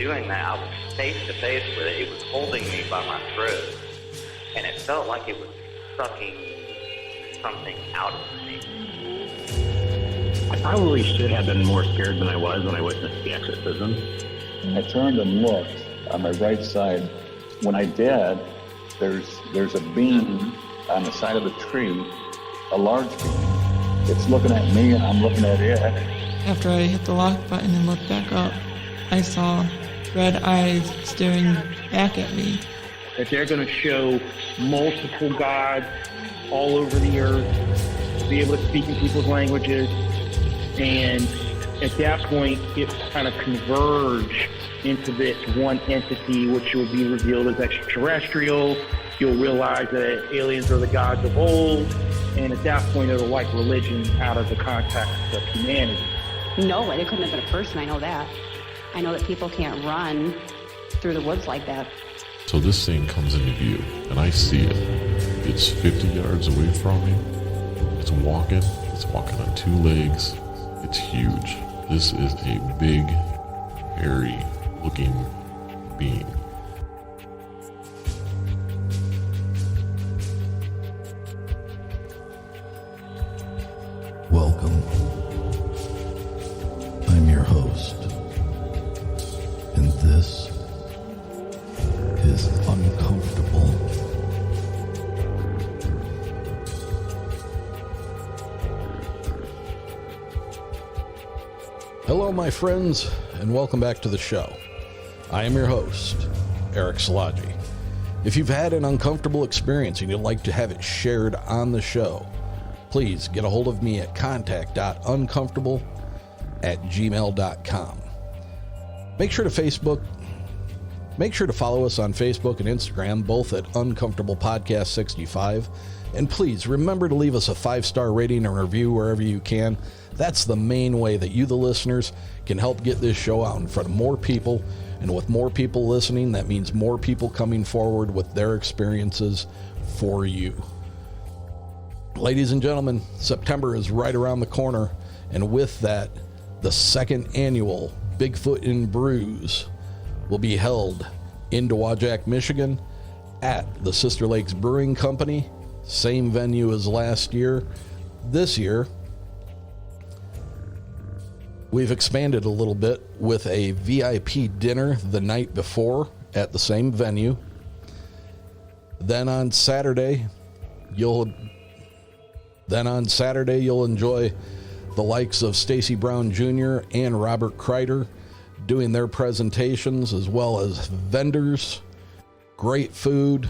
doing that, I was face to face with it. It was holding me by my throat, and it felt like it was sucking something out of me. I probably should have been more scared than I was when I witnessed the exorcism. I turned and looked on my right side. When I did, there's a beam on the side of the tree, a large beam. It's looking at me and I'm looking at it. After I hit the lock button and looked back up, I saw red eyes staring back at me. That they're going to show multiple gods all over the earth, be able to speak in people's languages, and at that point, it kind of converge into this one entity, which will be revealed as extraterrestrial. You'll realize that aliens are the gods of old, and at that point, it'll wipe religion out of the context of humanity. No way, it couldn't have been a person, I know that. I know that people can't run through the woods like that. So this thing comes into view, and I see it. It's 50 yards away from me. It's walking on two legs. It's huge. This is a big, hairy looking being. Welcome. I'm your host, and this is uNcomfortable. Hello, my friends, and welcome back to the show. I am your host, Eric Szilagyi. If you've had an uncomfortable experience and you'd like to have it shared on the show, please get a hold of me at contact.uncomfortable@gmail.com. Make sure to follow us on Facebook and Instagram, both at Uncomfortable Podcast 65. And please remember to leave us a 5-star rating and review wherever you can. That's the main way that you, the listeners, can help get this show out in front of more people. And with more people listening, that means more people coming forward with their experiences for you. Ladies and gentlemen, September is right around the corner. And with that, the second annual Bigfoot Brews will be held in Dowagiac, Michigan at the Sister Lakes Brewing Company. Same venue as last year. This year, we've expanded a little bit with a VIP dinner the night before at the same venue. Then on Saturday, you'll enjoy the likes of Stacy Brown Jr. and Robert Kreider doing their presentations, as well as vendors, great food,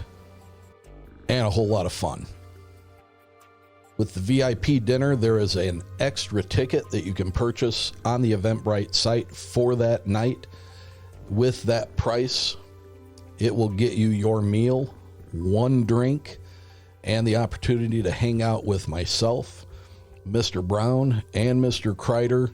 and a whole lot of fun. With the VIP dinner, there is an extra ticket that you can purchase on the Eventbrite site for that night. With that price, it will get you your meal, one drink, and the opportunity to hang out with myself, Mr. Brown, and Mr. Kreider.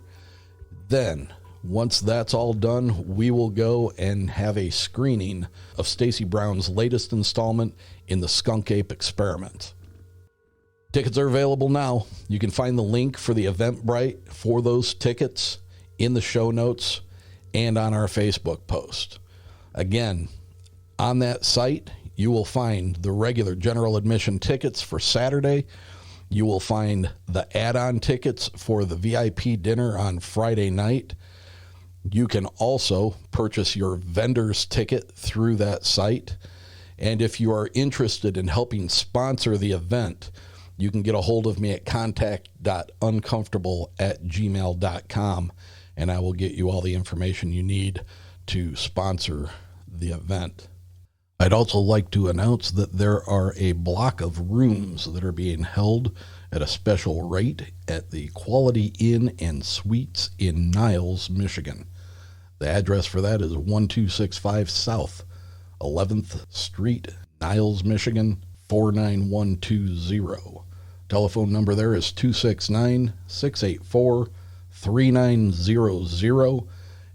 Then, once that's all done, we will go and have a screening of Stacy Brown's latest installment in the Skunk Ape Experiment. Tickets are available now. You can find the link for the Eventbrite for those tickets in the show notes and on our Facebook post. Again, on that site, you will find the regular general admission tickets for Saturday. You will find the add-on tickets for the VIP dinner on Friday night. You can also purchase your vendor's ticket through that site. And if you are interested in helping sponsor the event, you can get a hold of me at contact.uncomfortable@gmail.com, and I will get you all the information you need to sponsor the event. I'd also like to announce that there are a block of rooms that are being held at a special rate at the Quality Inn and Suites in Niles, Michigan. The address for that is 1265 South 11th Street, Niles, Michigan, 49120. Telephone number there is 269-684-3900,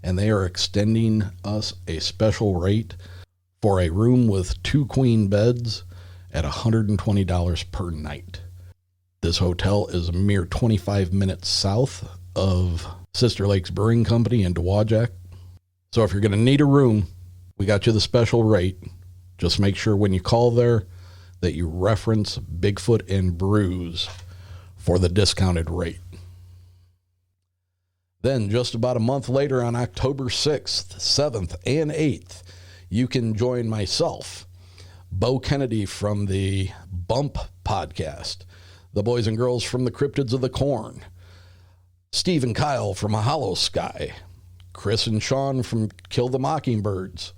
and they are extending us a special rate for a room with 2 queen beds at $120 per night. This hotel is a mere 25 minutes south of Sister Lakes Brewing Company in Dowagiac. So if you're going to need a room, we got you the special rate. Just make sure when you call there that you reference Bigfoot and Brews for the discounted rate. Then just about a month later on October 6th, 7th, and 8th, you can join myself, Bo Kennedy from the Bump podcast, the boys and girls from the Cryptids of the Corn, Steve and Kyle from A Hollow Sky, Chris and Sean from Kill the Mockingbirds,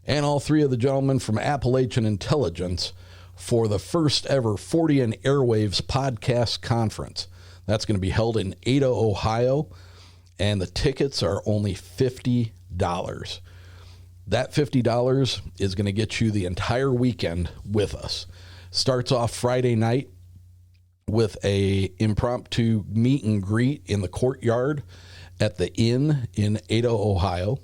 and all three of the gentlemen from Appalachian Intelligence for the first ever 40 Airwaves podcast conference. That's going to be held in Ada, Ohio, and the tickets are only $50. That $50 is going to get you the entire weekend with us. Starts off Friday night with a impromptu meet and greet in the courtyard at the Inn in Ada, Ohio.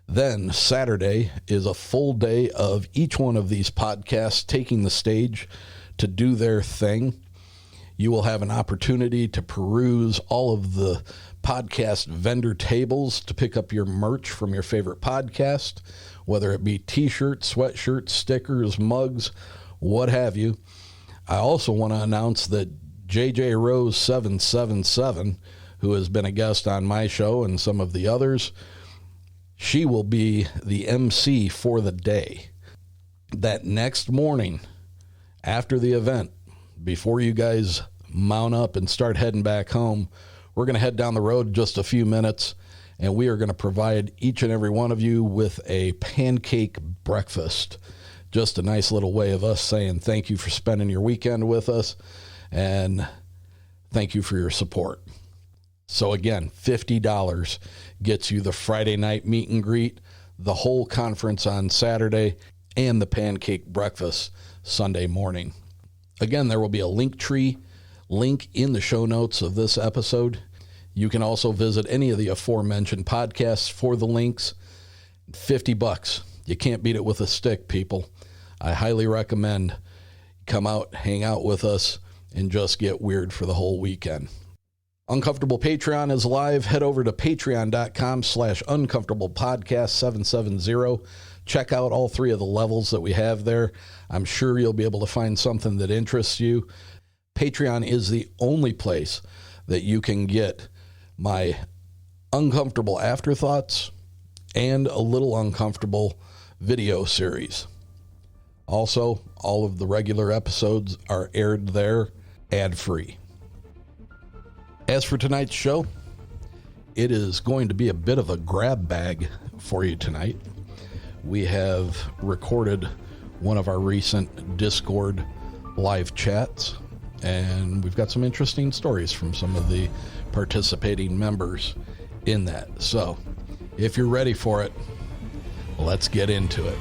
Then Saturday is a full day of each one of these podcasts taking the stage to do their thing. You will have an opportunity to peruse all of the podcast vendor tables to pick up your merch from your favorite podcast, whether it be t-shirts, sweatshirts, stickers, mugs, what have you. I also want to announce that JJ Rose 777, who has been a guest on my show and some of the others, she will be the MC for the day. That next morning, after the event, before you guys mount up and start heading back home, we're going to head down the road just a few minutes, and we are going to provide each and every one of you with a pancake breakfast. Just a nice little way of us saying thank you for spending your weekend with us, and thank you for your support. So again, $50 gets you the Friday night meet and greet, the whole conference on Saturday, and the pancake breakfast Sunday morning. Again, there will be a Linktree link in the show notes of this episode. You can also visit any of the aforementioned podcasts for the links. $50. You can't beat it with a stick, people. I highly recommend come out, hang out with us, and just get weird for the whole weekend. Uncomfortable Patreon is live. Head over to patreon.com/uncomfortablepodcast770. Check out all three of the levels that we have there. I'm sure you'll be able to find something that interests you. Patreon is the only place that you can get my uncomfortable afterthoughts and a little uncomfortable video series. Also, all of the regular episodes are aired there ad-free. As for tonight's show, it is going to be a bit of a grab bag for you tonight. We have recorded one of our recent Discord live chats, and we've got some interesting stories from some of the participating members in that. So, if you're ready for it, let's get into it.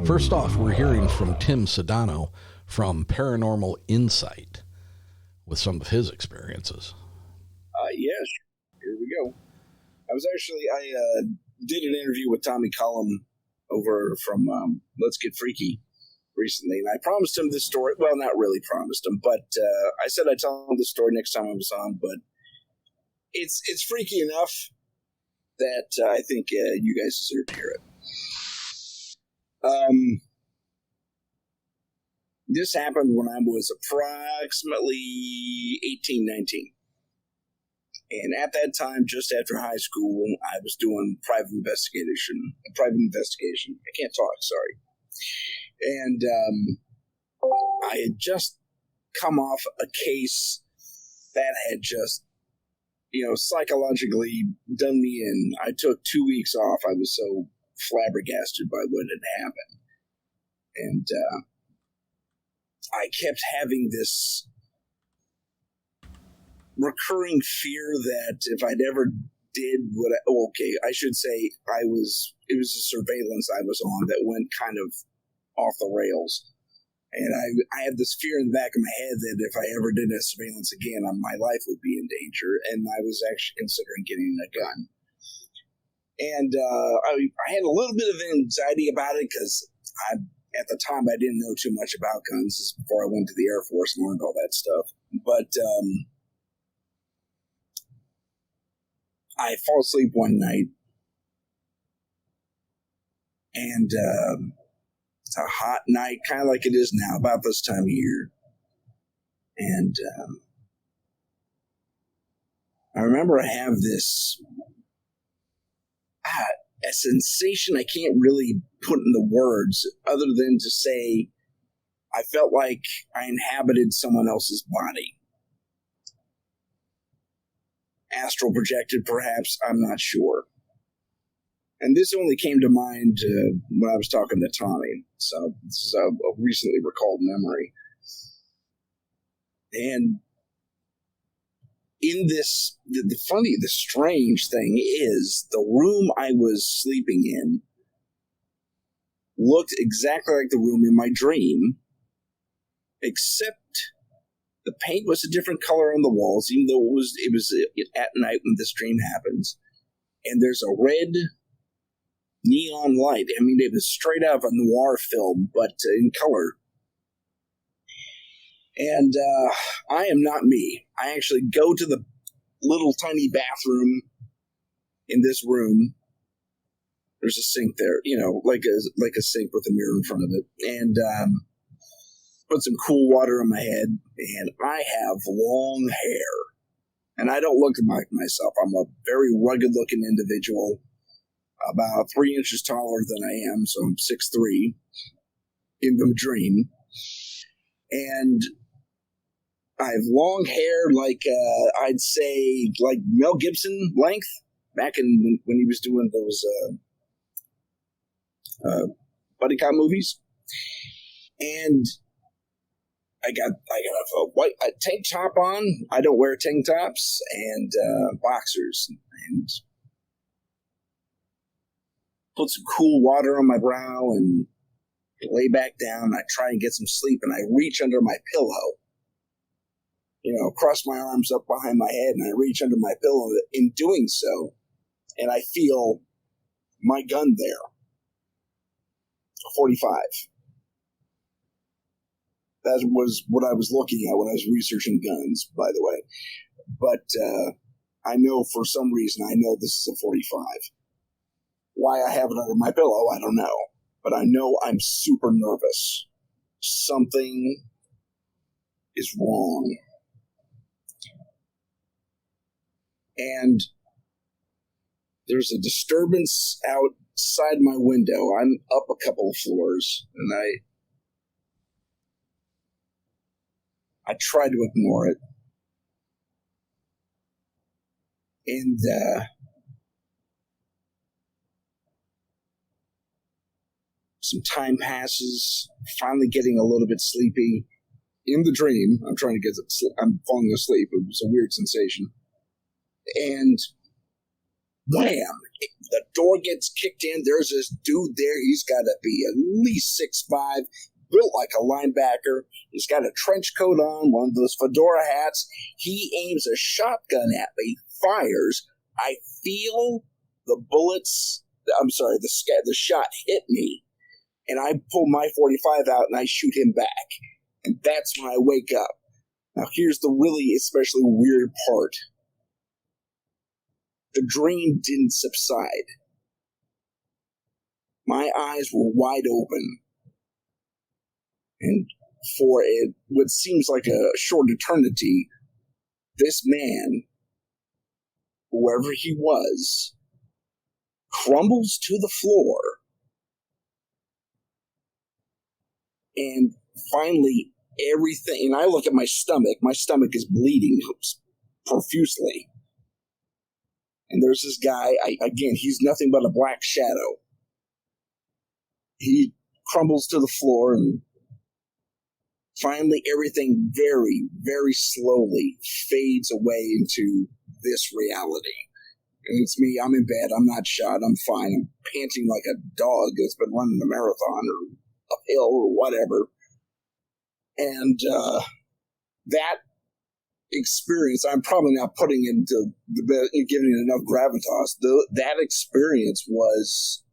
First off, we're hearing from Tim Sedano from Paranormal Insight with some of his experiences. Yes, here we go. I did an interview with Tommy Cullum over from Let's Get Freaky recently, and I promised him this story. Well, not really promised him, but I said I'd tell him the story next time I was on, but it's freaky enough that I think you guys deserve to hear it. This happened when I was approximately 18, 19. And at that time, just after high school, I was doing private investigation. I can't talk, sorry. And I had just come off a case that had just, psychologically done me in. I took 2 weeks off. I was so flabbergasted by what had happened. And I kept having this recurring fear that if I'd ever did it was a surveillance I was on that went kind of off the rails. And I had this fear in the back of my head that if I ever did a surveillance again, my life would be in danger. And I was actually considering getting a gun. And I had a little bit of anxiety about it because at the time I didn't know too much about guns. This is before I went to the Air Force and learned all that stuff. But I fall asleep one night, and it's a hot night, kind of like it is now, about this time of year. And I remember I have this a sensation I can't really put into words other than to say I felt like I inhabited someone else's body. Astral projected, perhaps, I'm not sure. And this only came to mind when I was talking to Tommy, so this is a recently recalled memory. And in this, the strange thing is, the room I was sleeping in looked exactly like the room in my dream, except the paint was a different color on the walls, even though it was at night when this dream happens. And there's a red neon light. I mean, it was straight out of a noir film, but in color. And I am not me. I actually go to the little tiny bathroom in this room. There's a sink there, like a sink with a mirror in front of it. And put some cool water on my head. And I have long hair. And I don't look like myself. I'm a very rugged-looking individual, about 3 inches taller than I am, so I'm 6'3", in the dream. And I have long hair, like I'd say, like Mel Gibson length, back in when he was doing those buddy cop movies. And I got a tank top on. I don't wear tank tops, and boxers, and put some cool water on my brow and lay back down. I try and get some sleep, and I reach under my pillow. Cross my arms up behind my head, and I reach under my pillow. In doing so, and I feel my gun there, a .45. That was what I was looking at when I was researching guns, by the way. But I know for some reason, I know this is a .45. Why I have it under my pillow, I don't know. But I know I'm super nervous. Something is wrong. And there's a disturbance outside my window. I'm up a couple of floors, and I try to ignore it. And some time passes, finally getting a little bit sleepy. In the dream, I'm falling asleep. It was a weird sensation. And wham! The door gets kicked in. There's this dude there. He's got to be at least 6'5", built like a linebacker. He's got a trench coat on, one of those fedora hats. He aims a shotgun at me, fires. I feel the shot hit me. And I pull my .45 out and I shoot him back. And that's when I wake up. Now here's the really especially weird part. The dream didn't subside. My eyes were wide open. And for what seems like a short eternity, this man, whoever he was, crumbles to the floor. And finally, everything, and I look at my stomach is bleeding profusely. And there's this guy, again, he's nothing but a black shadow. He crumbles to the floor, and finally everything very, very slowly fades away into this reality. And it's me, I'm in bed, I'm not shot, I'm fine, I'm panting like a dog that's been running a marathon or uphill or whatever. And that experience, I'm probably not putting into giving it enough gravitas. That experience was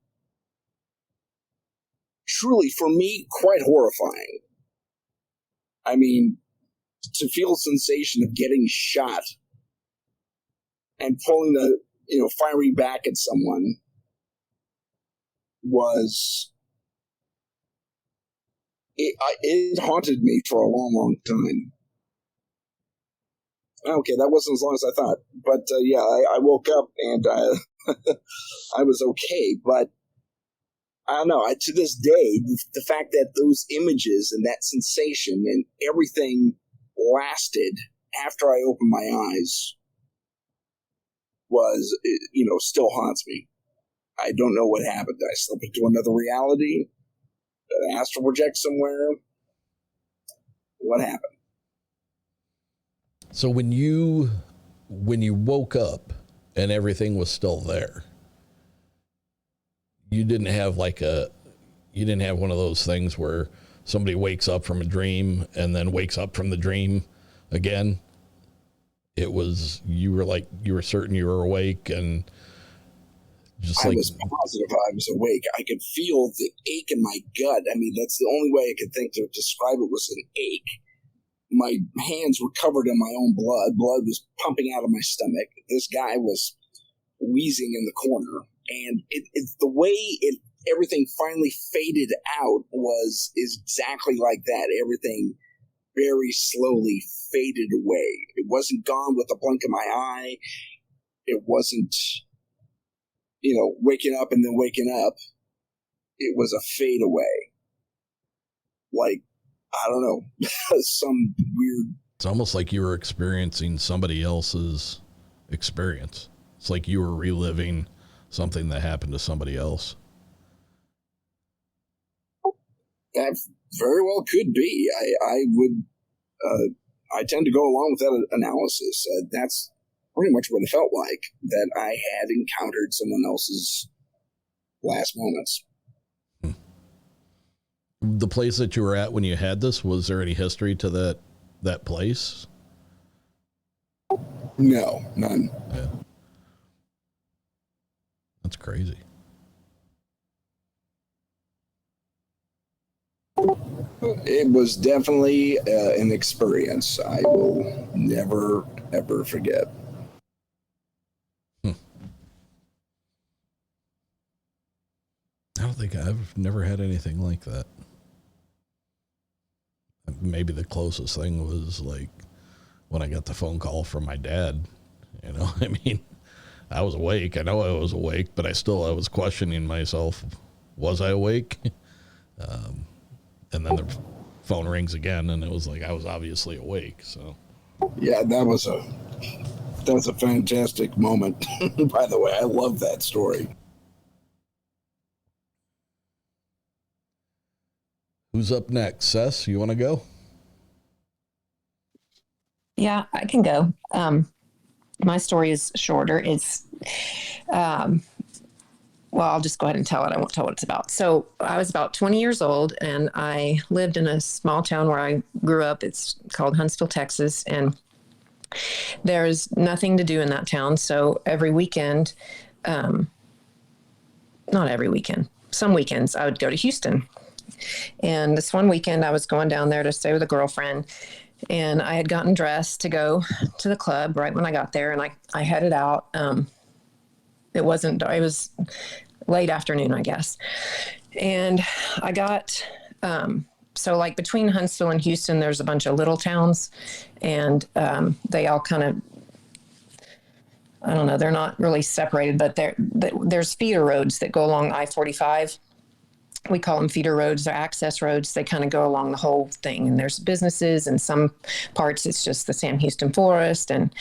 truly, for me, quite horrifying. I mean, to feel a sensation of getting shot and pulling firing back at someone was, it haunted me for a long, long time. Okay, that wasn't as long as I thought. But yeah, I woke up and I was okay. But I don't know. To this day, the fact that those images and that sensation and everything lasted after I opened my eyes was, still haunts me. I don't know what happened. I slipped into another reality, an astral project somewhere. What happened? So when you woke up and everything was still there, you didn't have one of those things where somebody wakes up from a dream and then wakes up from the dream again. It was, you were certain you were awake, and just I was positive I was awake. I could feel the ache in my gut. I mean, that's the only way I could think to describe it, was an ache. My hands were covered in my own blood. Blood was pumping out of my stomach. This guy was wheezing in the corner. And the way everything finally faded out is exactly like that. Everything very slowly faded away. It wasn't gone with a blink of my eye. It wasn't, waking up and then waking up. It was a fade away. Like, I don't know, some weird. It's almost like you were experiencing somebody else's experience. It's like you were reliving something that happened to somebody else. That very well could be. I tend to go along with that analysis. That's pretty much what it felt like, that I had encountered someone else's last moments. The place that you were at when you had this, was there any history to that place? No, none. Yeah. That's crazy. It was definitely an experience I will never, ever forget. I don't think I've never had anything like that. Maybe the closest thing was like when I got the phone call from my dad. I mean, I was awake. I know I was awake, but I was questioning myself. Was I awake? And then the phone rings again, and it was like I was obviously awake. So, yeah, that was a fantastic moment. By the way, I love that story. Who's up next? Sess, you want to go? Yeah, I can go. My story is shorter. It's, I'll just go ahead and tell it. I won't tell what it's about. So I was about 20 years old, and I lived in a small town where I grew up. It's called Huntsville, Texas, and there's nothing to do in that town. So every weekend, not every weekend, some weekends I would go to Houston. And this one weekend I was going down there to stay with a girlfriend, and I had gotten dressed to go to the club right when I got there, and I headed out. It was late afternoon, I guess. And I got, so like between Huntsville and Houston, there's a bunch of little towns, and they all kind of, I don't know, they're not really separated, but there's feeder roads that go along I-45. We call them feeder roads. They're access roads. They kind of go along the whole thing. And there's businesses, and some parts it's just the Sam Houston Forest. And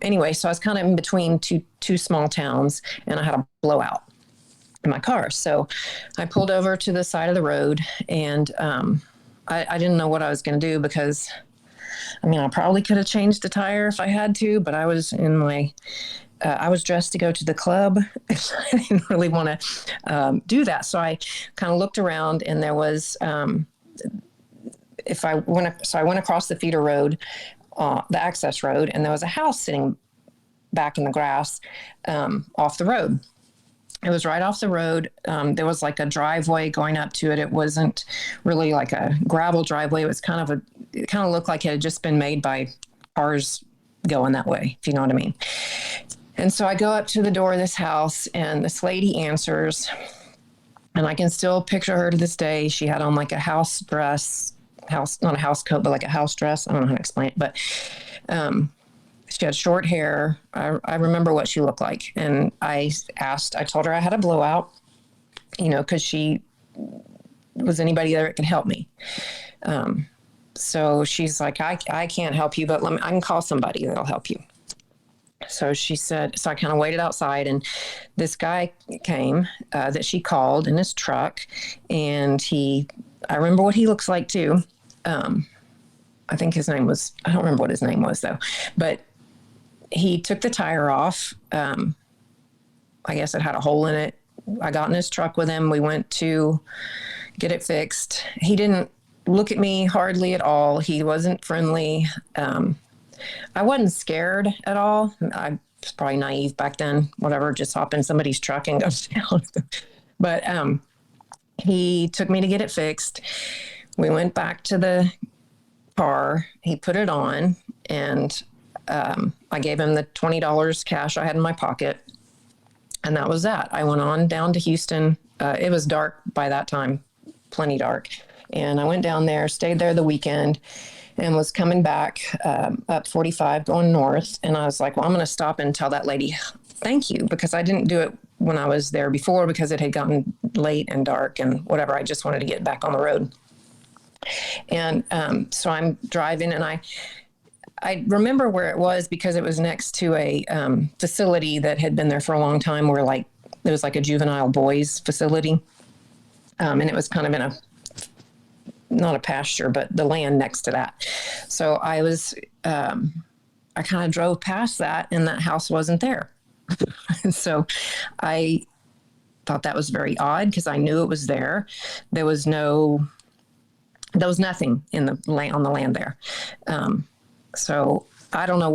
anyway, so I was kind of in between two small towns, and I had a blowout in my car. So I pulled over to the side of the road, and I didn't know what I was going to do, because, I probably could have changed the tire if I had to, but I was in my... I was dressed to go to the club. I didn't really want to do that. So I kind of looked around, and there was, I went across the feeder road the access road, and there was a house sitting back in the grass off the road. It was right off the road. There was like a driveway going up to it. It wasn't really like a gravel driveway. It was it kind of looked like it had just been made by cars going that way, if you know what I mean. And so I go up to the door of this house, and this lady answers, and I can still picture her to this day. She had on like a house dress, not a house coat, but like a house dress. I don't know how to explain it, but she had short hair. I remember what she looked like. And I told her I had a blowout, because she was anybody there that could help me. So she's like, I can't help you, but I can call somebody that'll help you. So she said, so I kind of waited outside, and this guy came that she called in his truck, and I remember what he looks like too. I think his name was, I don't remember what his name was though, but he took the tire off. I guess it had a hole in it. I got in his truck with him. We went to get it fixed. He didn't look at me hardly at all. He wasn't friendly. I wasn't scared at all. I was probably naive back then, whatever, just hop in somebody's truck and go down. But he took me to get it fixed. We went back to the car. He put it on, and I gave him the $20 cash I had in my pocket. And that was that. I went on down to Houston. It was dark by that time, plenty dark. And I went down there, stayed there the weekend, and was coming back up 45 going north. And I was like, well, I'm going to stop and tell that lady thank you, because I didn't do it when I was there before because it had gotten late and dark and whatever. I just wanted to get back on the road. And so I'm driving, and I remember where it was because it was next to a facility that had been there for a long time, where it was like a juvenile boys facility. And it was kind of in not a pasture, but the land next to that. So I kind of drove past that, and that house wasn't there. So I thought that was very odd, because I knew it was there. There was nothing in the land, on the land there. So I don't know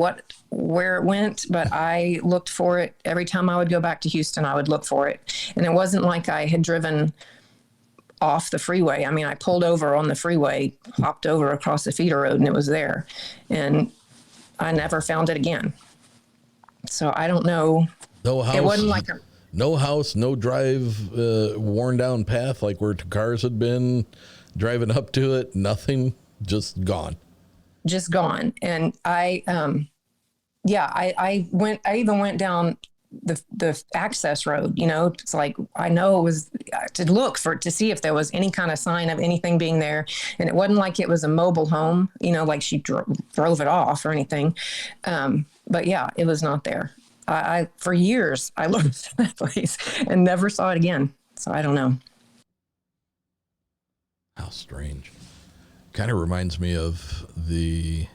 where it went, but I looked for it. Every time I would go back to Houston, I would look for it. And it wasn't like I had driven off the freeway. I mean, I pulled over on the freeway, hopped over across the feeder road, and it was there. And I never found it again. So I don't know. No house. It wasn't like no house, no drive, worn down path like where two cars had been driving up to it. Nothing, just gone. Just gone. And I even went down the access road. It's like, I know it was to see if there was any kind of sign of anything being there. And it wasn't like it was a mobile home, like she drove it off or anything. But yeah, it was not there. I for years I looked at that place and never saw it again. So I don't know. How strange. Kind of reminds me of the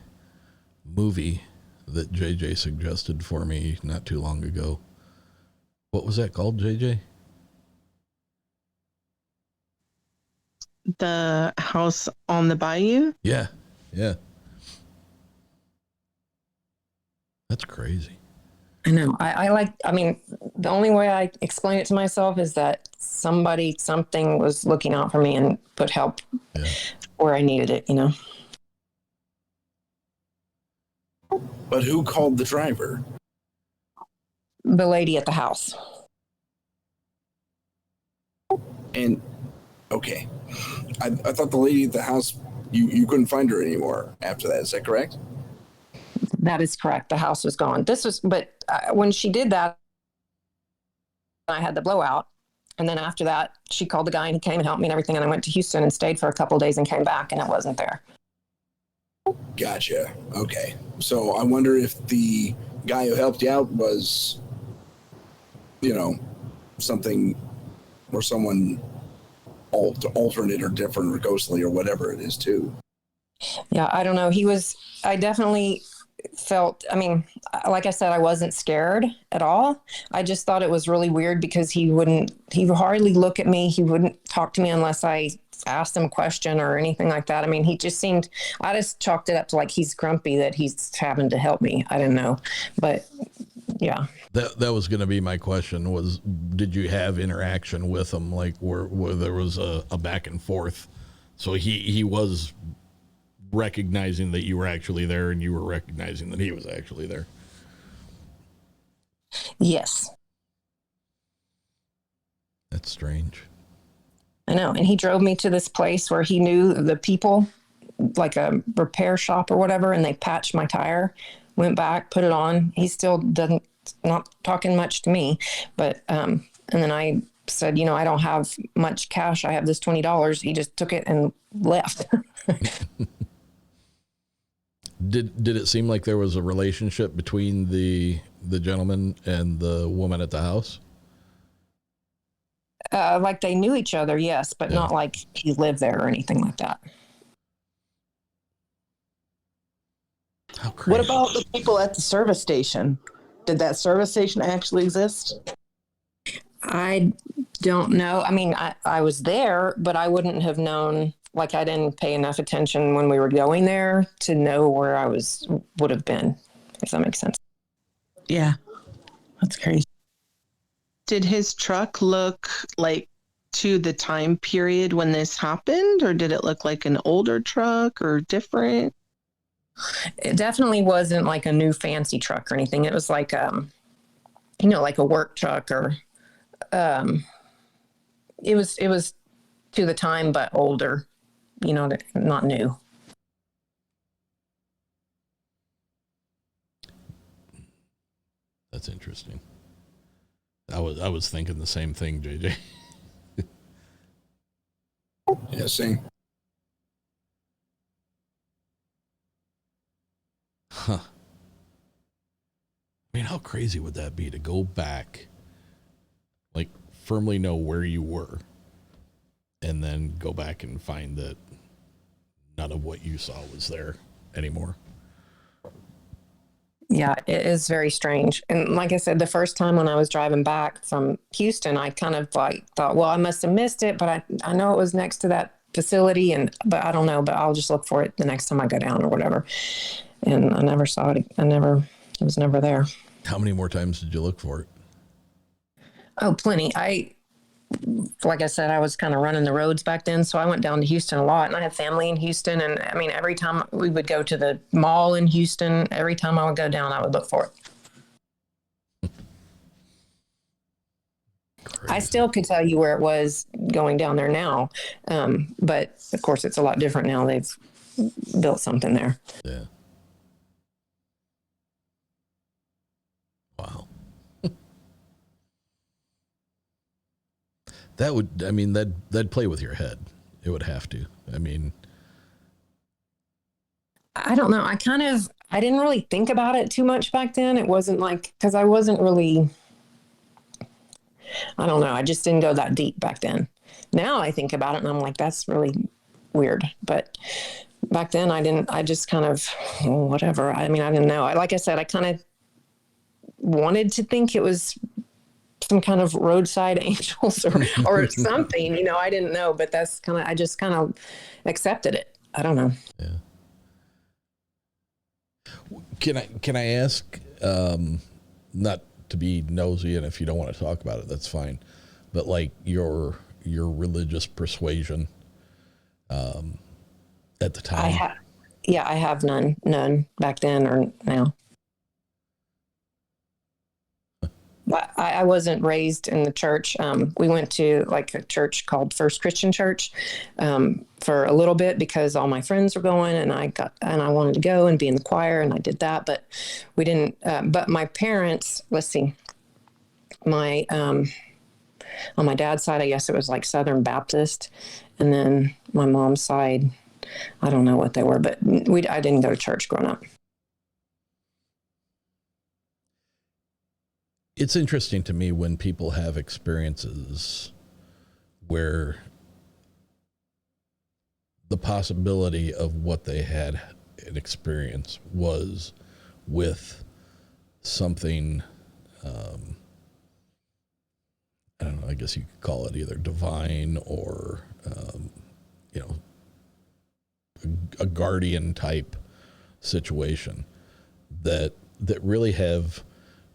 movie that JJ suggested for me not too long ago. What was that called, JJ? The House on the Bayou? Yeah. That's crazy. I know. I mean, the only way I explain it to myself is that something was looking out for me and put help where I needed it, But who called the driver? The lady at the house. And, okay. I thought the lady at the house, you couldn't find her anymore after that. Is that correct? That is correct. The house was gone. But when she did that, I had the blowout. And then after that, she called the guy, and he came and helped me and everything. And I went to Houston and stayed for a couple of days and came back, and it wasn't there. Gotcha. Okay. So I wonder if the guy who helped you out was, something or someone alternate or different or ghostly or whatever it is too. Yeah, I don't know. felt, I mean, like I said, I wasn't scared at all. I just thought it was really weird because he would hardly look at me. He wouldn't talk to me unless I asked him a question or anything like that. I mean, he just seemed, I just chalked it up to like he's grumpy that he's having to help me. I didn't know, but yeah. That was going to be my question was, did you have interaction with him? Like where there was a back and forth? So he was recognizing that you were actually there and you were recognizing that he was actually there. Yes. That's strange. I know. And he drove me to this place where he knew the people, like a repair shop or whatever, and they patched my tire, went back, put it on. He still not talking much to me, but, and then I said, I don't have much cash. I have this $20. He just took it and left. Did it seem like there was a relationship between the gentleman and the woman at the house? Like they knew each other, yes, but not like he lived there or anything like that. How crazy. What about the people at the service station? Did that service station actually exist? I don't know. I mean, I was there, but I wouldn't have known. Like I didn't pay enough attention when we were going there to know where I would have been, if that makes sense. Yeah, that's crazy. Did his truck look like to the time period when this happened, or did it look like an older truck or different? It definitely wasn't like a new fancy truck or anything. It was like, like a work truck or, it was to the time, but older, not new. That's interesting. I was thinking the same thing, JJ. Yeah, same. Huh. I mean, how crazy would that be to go back, like firmly know where you were, and then go back and find that none of what you saw was there anymore? Yeah, it is very strange. And like I said, the first time when I was driving back from Houston, I kind of like thought, well, I must have missed it, but I know it was next to that facility, but I don't know, but I'll just look for it the next time I go down or whatever. And I never saw it. It was never there. How many more times did you look for it? Oh, plenty. Like I said, I was kind of running the roads back then. So I went down to Houston a lot, and I have family in Houston. And I mean, every time we would go to the mall in Houston, every time I would go down, I would look for it. Crazy. I still could tell you where it was going down there now. But of course it's a lot different now. They've built something there. Yeah. Wow. That'd play with your head. It would have to. I mean, I don't know. I didn't really think about it too much back then. It wasn't like, because I wasn't really, I don't know. I just didn't go that deep back then. Now I think about it and I'm like, that's really weird. But back then I just kind of, whatever. I mean, I didn't know. Like I said, I kind of wanted to think it was some kind of roadside angels or something, I didn't know, but I just kind of accepted it. I don't know. Yeah. Can I ask, not to be nosy, and if you don't want to talk about it, that's fine, but like your religious persuasion, at the time? I have none back then or now. I wasn't raised in the church. We went to like a church called First Christian Church for a little bit because all my friends were going, and I wanted to go and be in the choir, and I did that, but we didn't. But my parents, let's see, on my dad's side, I guess it was like Southern Baptist, and then my mom's side, I don't know what they were, but I didn't go to church growing up. It's interesting to me when people have experiences where the possibility of what they had an experience was with something, I don't know, I guess you could call it either divine or, you know, a guardian type situation that really have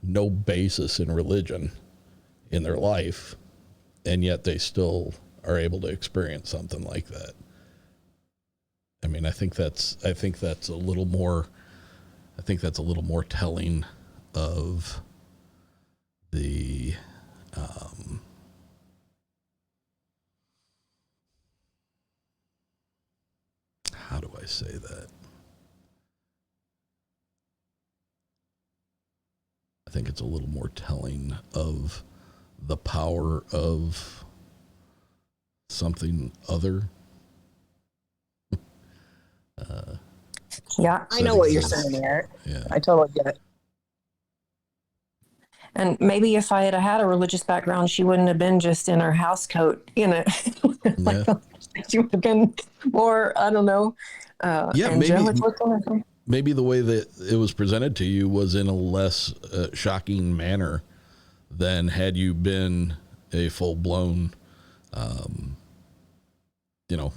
no basis in religion in their life, and yet they still are able to experience something like that. I mean, I think that's a little more telling of the how do I say that? I think it's a little more telling of the power of something other. Yeah, I know what you're saying, Eric. Yeah. I totally get it. And maybe if I had a religious background, she wouldn't have been just in her house coat, you know. Yeah. She would have been more, I don't know, angelic looking. Maybe the way that it was presented to you was in a less shocking manner than had you been a full-blown, you know,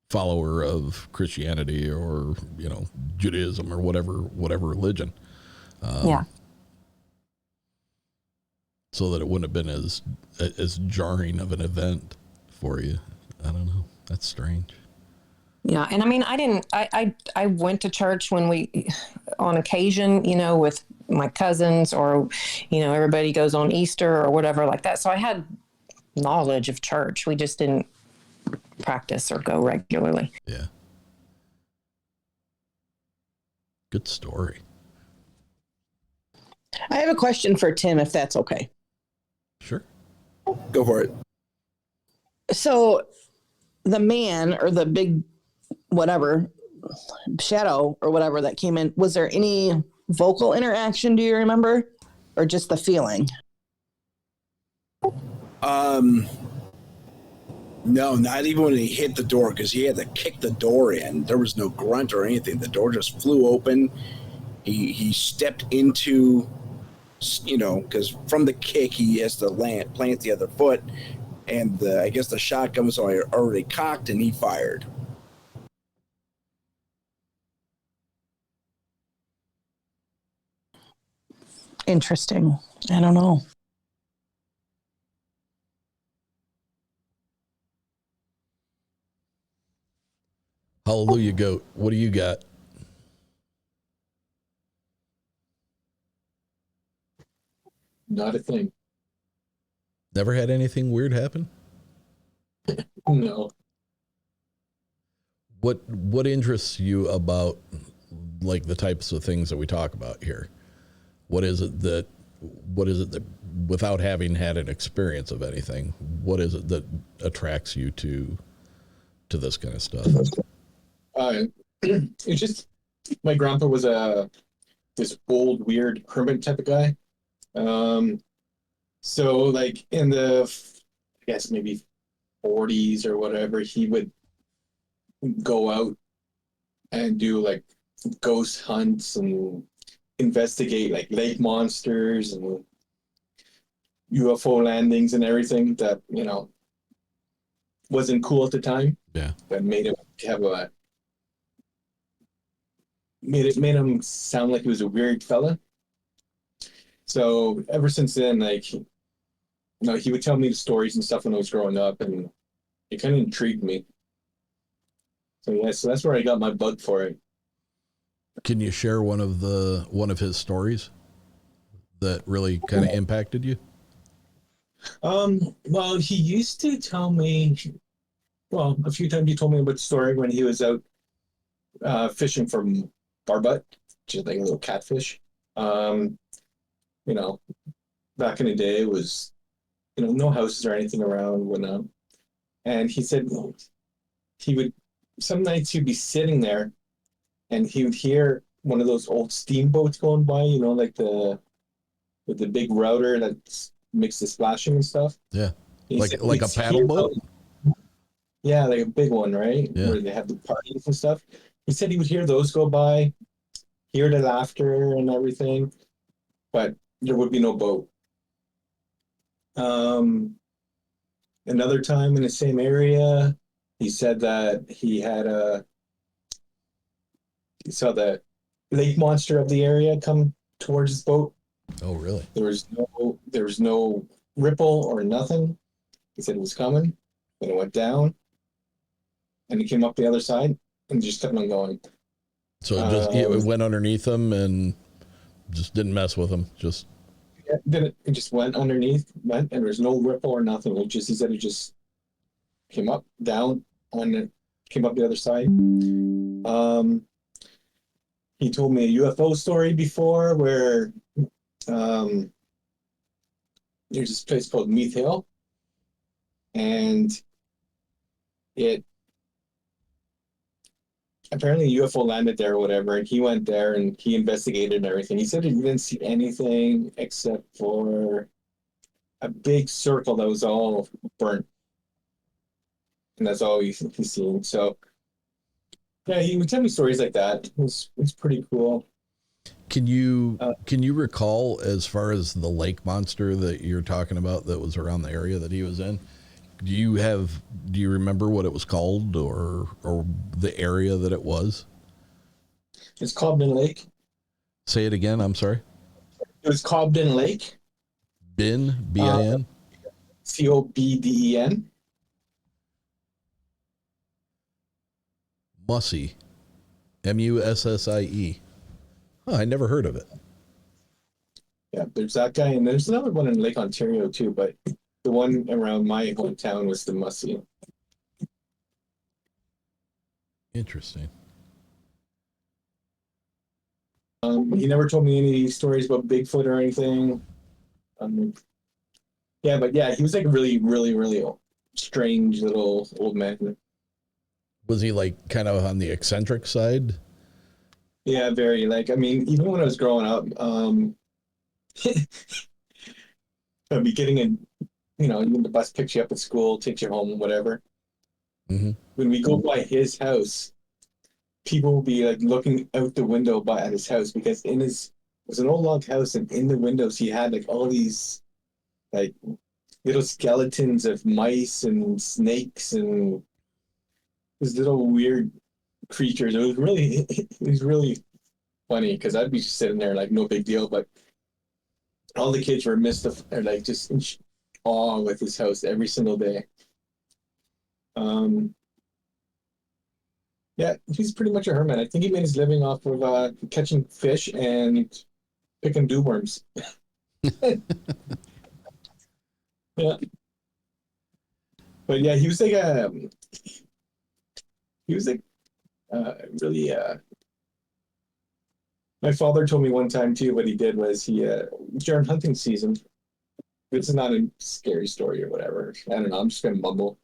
follower of Christianity or, you know, Judaism or whatever religion. Yeah. So that it wouldn't have been as jarring of an event for you. I don't know. That's strange. Yeah. And I mean, I went to church when on occasion, you know, with my cousins or, you know, everybody goes on Easter or whatever like that. So I had knowledge of church. We just didn't practice or go regularly. Yeah. Good story. I have a question for Tim, if that's okay. Sure. Go for it. So the man or the big whatever shadow or whatever that came in, was there any vocal interaction, do you remember? Or just the feeling? No, not even when he hit the door, because he had to kick the door in. There was no grunt or anything. The door just flew open. He stepped into, you know, because from the kick he has to plant the other foot, and I guess the shotgun was already cocked, and he fired. Interesting. I don't know. Hallelujah, goat. What do you got? Not a thing. Never had anything weird happen? No. What interests you about, like, the types of things that we talk about here? What is it that without having had an experience of anything, what is it that attracts you to this kind of stuff? It's just, my grandpa was this old, weird hermit type of guy. So like in the, I guess maybe 40s or whatever, he would go out and do like ghost hunts and investigate like lake monsters and UFO landings and everything that, you know, wasn't cool at the time. Yeah. That made him have made him sound like he was a weird fella. So ever since then, like, you know, he would tell me the stories and stuff when I was growing up, and it kind of intrigued me. So yeah, so that's where I got my bug for it. Can you share one of his stories that really kind of impacted you? Well, he used to tell me, well, a few times he told me about the story when he was out fishing for barbet, which is like a little catfish. You know, back in the day, it was, you know, no houses or anything around, whatnot. And he said some nights he'd be sitting there and he would hear one of those old steamboats going by, you know, like with the big router that makes the splashing and stuff. Yeah. Like a paddle boat? Yeah, like a big one, right? Yeah. Where they have the parties and stuff. He said he would hear those go by, hear the laughter and everything, but there would be no boat. Another time in the same area, he said that he saw the lake monster of the area come towards his boat. Oh, really? There was no ripple or nothing. He said it was coming, and it went down, and it came up the other side, and just kept on going. So it went underneath him and just didn't mess with him. Just then it just went underneath, and there was no ripple or nothing. He said it just came up, down, and it came up the other side. He told me a UFO story before where there's this place called Meath Hill, and it apparently a UFO landed there or whatever, and he went there and he investigated and everything. He said he didn't see anything except for a big circle that was all burnt, and that's all he's seen. So yeah, he would tell me stories like that. It was pretty cool. Can you recall, as far as the lake monster that you're talking about that was around the area that he was in? Do you remember what it was called or the area that it was? It's Cobden Lake. Say it again. I'm sorry. It was Cobden Lake. Bin, B-I-N? Cobden. Mussie. M-U-S-S-I-E. Huh, I never heard of it. Yeah, there's that guy, and there's another one in Lake Ontario too, but the one around my hometown was the Mussie. Interesting. He never told me any stories about Bigfoot or anything. But he was like a really, really, really strange little old man. Was he like kind of on the eccentric side? Yeah, very. Like, I mean, even when I was growing up, I'd be getting in, even the bus picks you up at school, takes you home, whatever. Mm-hmm. When we go by his house, people will be like looking out the window at his house, because it was an old log house, and in the windows he had like all these like little skeletons of mice and snakes and these little weird creatures. It was really funny, because I'd be just sitting there like no big deal, but all the kids were like just in awe with his house every single day. Yeah, he's pretty much a hermit. I think he made his living off of catching fish and picking dewworms. Yeah. But yeah, he was like really my father told me one time too, what he did was during hunting season, this is not a scary story or whatever, I don't know, I'm just gonna mumble.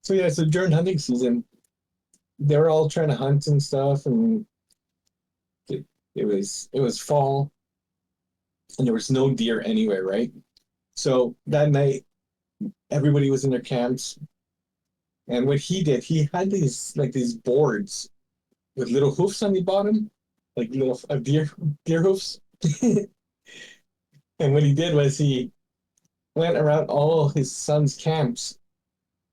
So during hunting season, they were all trying to hunt and stuff, and it was fall, and there was no deer anywhere, right? So that night, everybody was in their camps, and what he did, he had these boards with little hoofs on the bottom, like little deer hoofs. And what he did was he went around all his son's camps,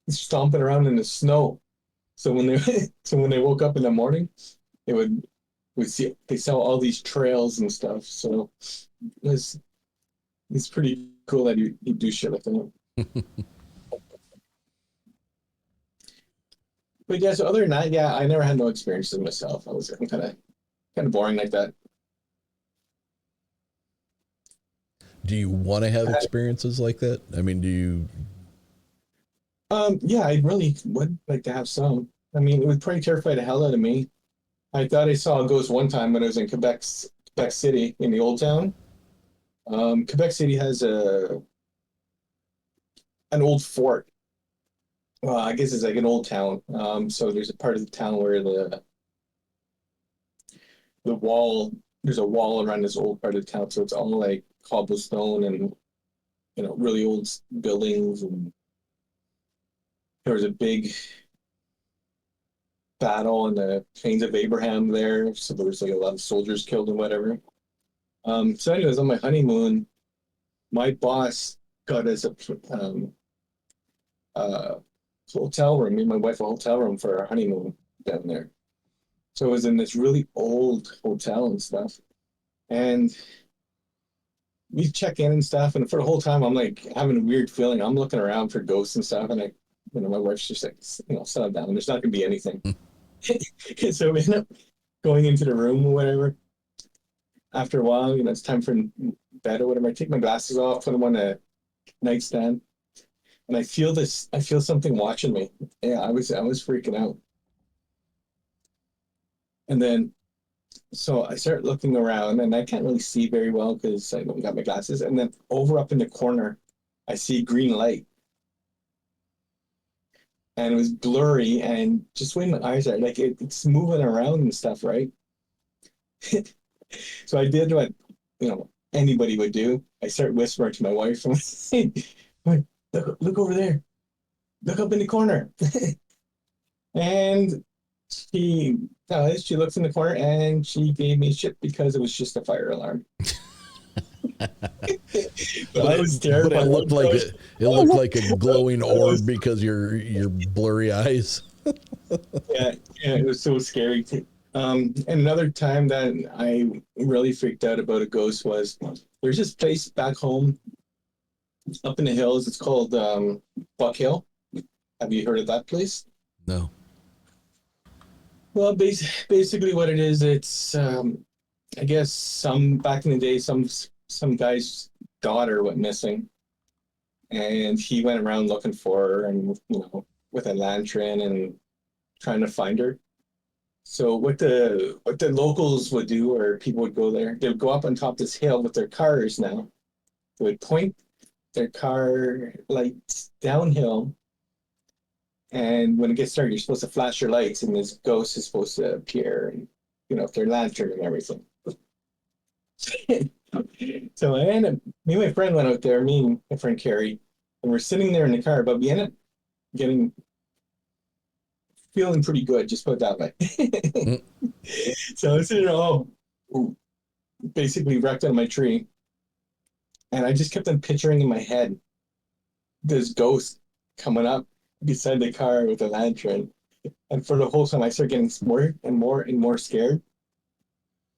stomping around in the snow. So when they woke up in the morning, they saw all these trails and stuff. So it's pretty cool that he'd do shit like that. But yeah, so other than that, yeah, I never had no experiences myself. I'm kind of boring like that. Do you want to have experiences like that? I mean, do you? Yeah, I really would like to have some. I mean, it would probably terrify the hell out of me. I thought I saw a ghost one time when I was in Quebec City in the old town. Quebec City has an old fort. Well, I guess it's like an old town. So there's a part of the town where the wall, there's a wall around this old part of the town, so it's all like cobblestone and really old buildings. And there was a big battle on the plains of Abraham there. So there was like a lot of soldiers killed and whatever. So anyways, on my honeymoon, my boss got us a hotel room, me and my wife a hotel room for our honeymoon down there. So it was in this really old hotel and stuff. And we check in and stuff, and for the whole time I'm like having a weird feeling. I'm looking around for ghosts and stuff, and my wife's just like, settle down. There's not gonna be anything. So we end up going into the room or whatever. After a while, it's time for bed or whatever. I take my glasses off, put them on a nightstand, and I feel something watching me. Yeah, I was freaking out. And then, so I start looking around, and I can't really see very well because I don't got my glasses. And then over up in the corner, I see green light. And it was blurry, and just the way my eyes are, like it's moving around and stuff, right? So I did what anybody would do. I start whispering to my wife, I'm like, look over there, look up in the corner. And she looks in the corner, and she gave me shit because it was just a fire alarm. But I was terrified. But it looked like a glowing orb because your blurry eyes. yeah, it was so scary. And another time that I really freaked out about a ghost was there's this place back home up in the hills. It's called Buck Hill. Have you heard of that place? No. Well, basically what it is, it's I guess back in the day, some guy's daughter went missing, and he went around looking for her, and with a lantern and trying to find her. So what the locals would do, or people would go there, they would go up on top of this hill with their cars. Now they would point their car lights downhill, and when it gets dark, you're supposed to flash your lights, and this ghost is supposed to appear, and with their lantern and everything. So me and my friend went out there, me and my friend Carrie, and we're sitting there in the car, but we ended up feeling pretty good, just put it that way. So I was sitting there, basically wrecked on my tree. And I just kept on picturing in my head this ghost coming up beside the car with a lantern. And for the whole time, I started getting more and more and more scared.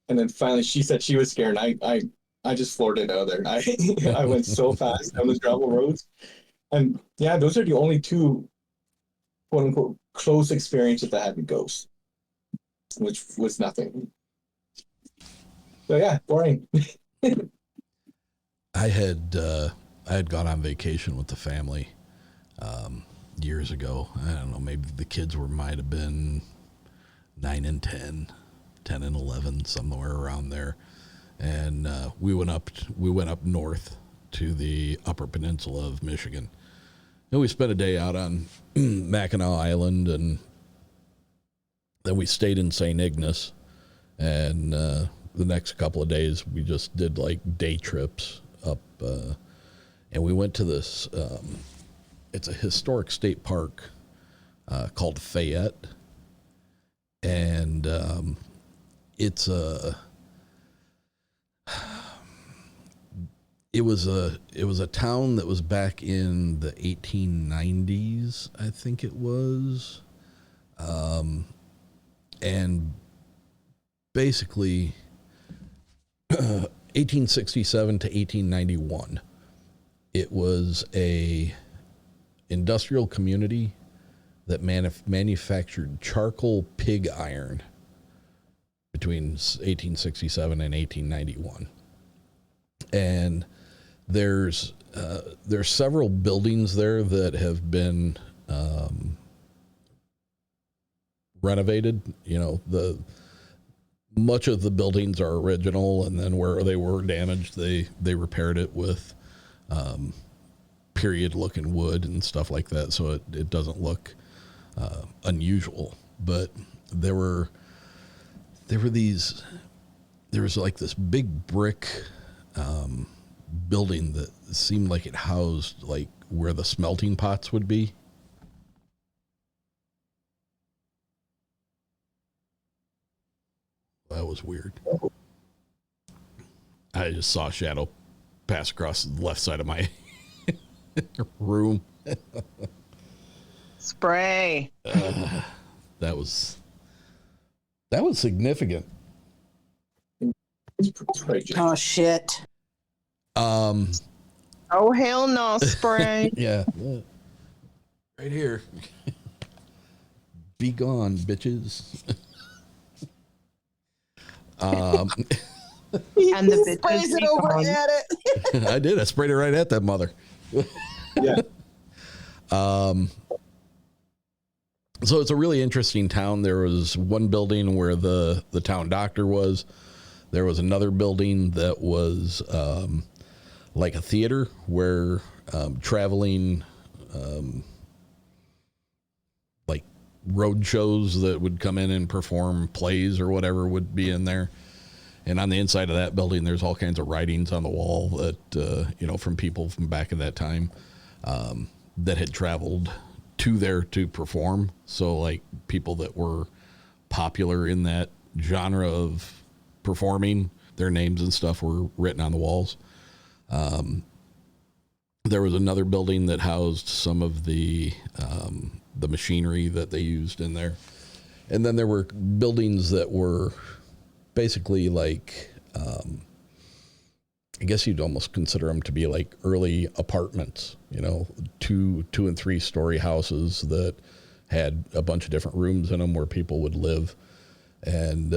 And then finally, she said she was scared, and I just floored it out of there. I went so fast down those gravel roads. And yeah, those are the only two, quote unquote, close experiences I had with ghosts, which was nothing. So yeah, boring. I had gone on vacation with the family years ago. I don't know, maybe the kids might have been 9 and 10 and 11, somewhere around there. And we went up north to the Upper Peninsula of Michigan. And we spent a day out on Mackinac Island, and then we stayed in St. Ignace. And the next couple of days, we just did like day trips up. And we went to this, it's a historic state park called Fayette. And it was a town that was back in the 1890s, I think it was, and basically 1867 to 1891. It was a industrial community that manufactured charcoal pig iron between 1867 and 1891. And there's several buildings there that have been renovated. Much of the buildings are original, and then where they were damaged, they repaired it with period looking wood and stuff like that, so it doesn't look unusual. But there was like this big brick building that seemed like it housed like where the smelting pots would be. that was weird. I just saw a shadow pass across the left side of my room. Spray. That was significant. Oh shit. Oh hell no, spray. Yeah. Right here. Be gone, bitches. And the sprays it over at it. I did. I sprayed it right at that mother. Yeah. So it's a really interesting town. There was one building where the town doctor was. There was another building that was like a theater where traveling like road shows that would come in and perform plays or whatever would be in there. And on the inside of that building, there's all kinds of writings on the wall that, from people from back in that time that had traveled to there to perform. So like people that were popular in that genre of performing, their names and stuff were written on the walls. There was another building that housed some of the machinery that they used in there. And then there were buildings that were basically like, I guess you'd almost consider them to be like early apartments, 2 and 3 story houses that had a bunch of different rooms in them where people would live. And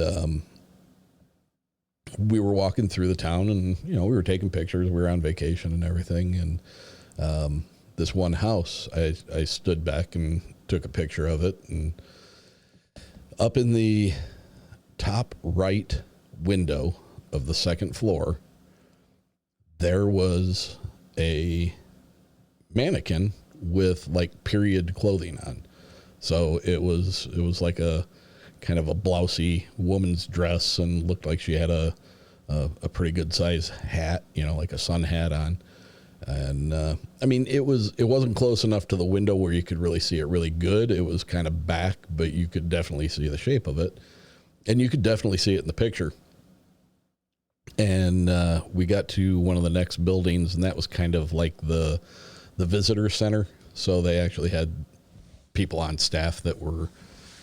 we were walking through the town and, we were taking pictures. We were on vacation and everything. And this one house, I stood back and took a picture of it. And up in the top right window of the second floor, there was a mannequin with like period clothing on. So it was like a kind of a blousy woman's dress and looked like she had a pretty good size hat, like a sun hat on. And it wasn't close enough to the window where you could really see it really good. It was kind of back, but you could definitely see the shape of it. And you could definitely see it in the picture. And we got to one of the next buildings, and that was kind of like the visitor center. So they actually had people on staff that were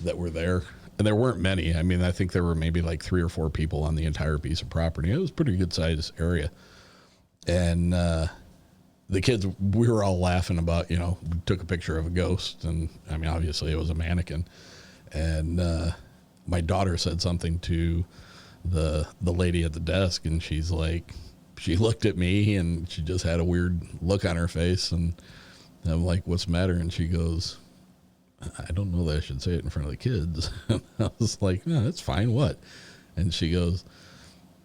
there. And there weren't many. I think there were maybe like 3 or 4 people on the entire piece of property. It was a pretty good sized area. And the kids, we were all laughing about, we took a picture of a ghost. And obviously it was a mannequin. And my daughter said something to the lady at the desk, and she's like, she looked at me and she just had a weird look on her face. And I'm like, what's the matter? And she goes, I don't know that I should say it in front of the kids. And I was like, no, that's fine. What? And she goes,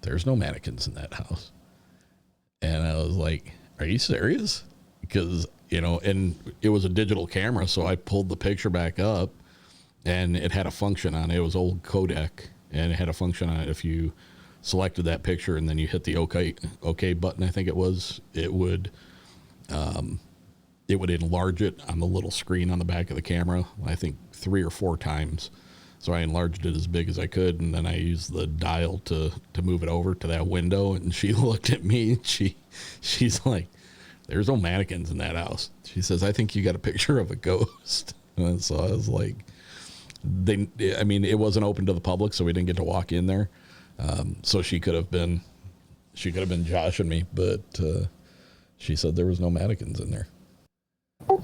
there's no mannequins in that house. And I was like, are you serious? Because, and it was a digital camera. So I pulled the picture back up and it had a function on it. It was old Kodak, and it had a function on it. If you selected that picture and then you hit the OK button, I think it was, it would enlarge it on the little screen on the back of the camera, I think 3 or 4 times. So I enlarged it as big as I could, and then I used the dial to move it over to that window. And she looked at me and she's like, there's no mannequins in that house. She says, I think you got a picture of a ghost. And so I was like, it wasn't open to the public, so we didn't get to walk in there. So she could have been joshing me, but she said there was no mannequins in there.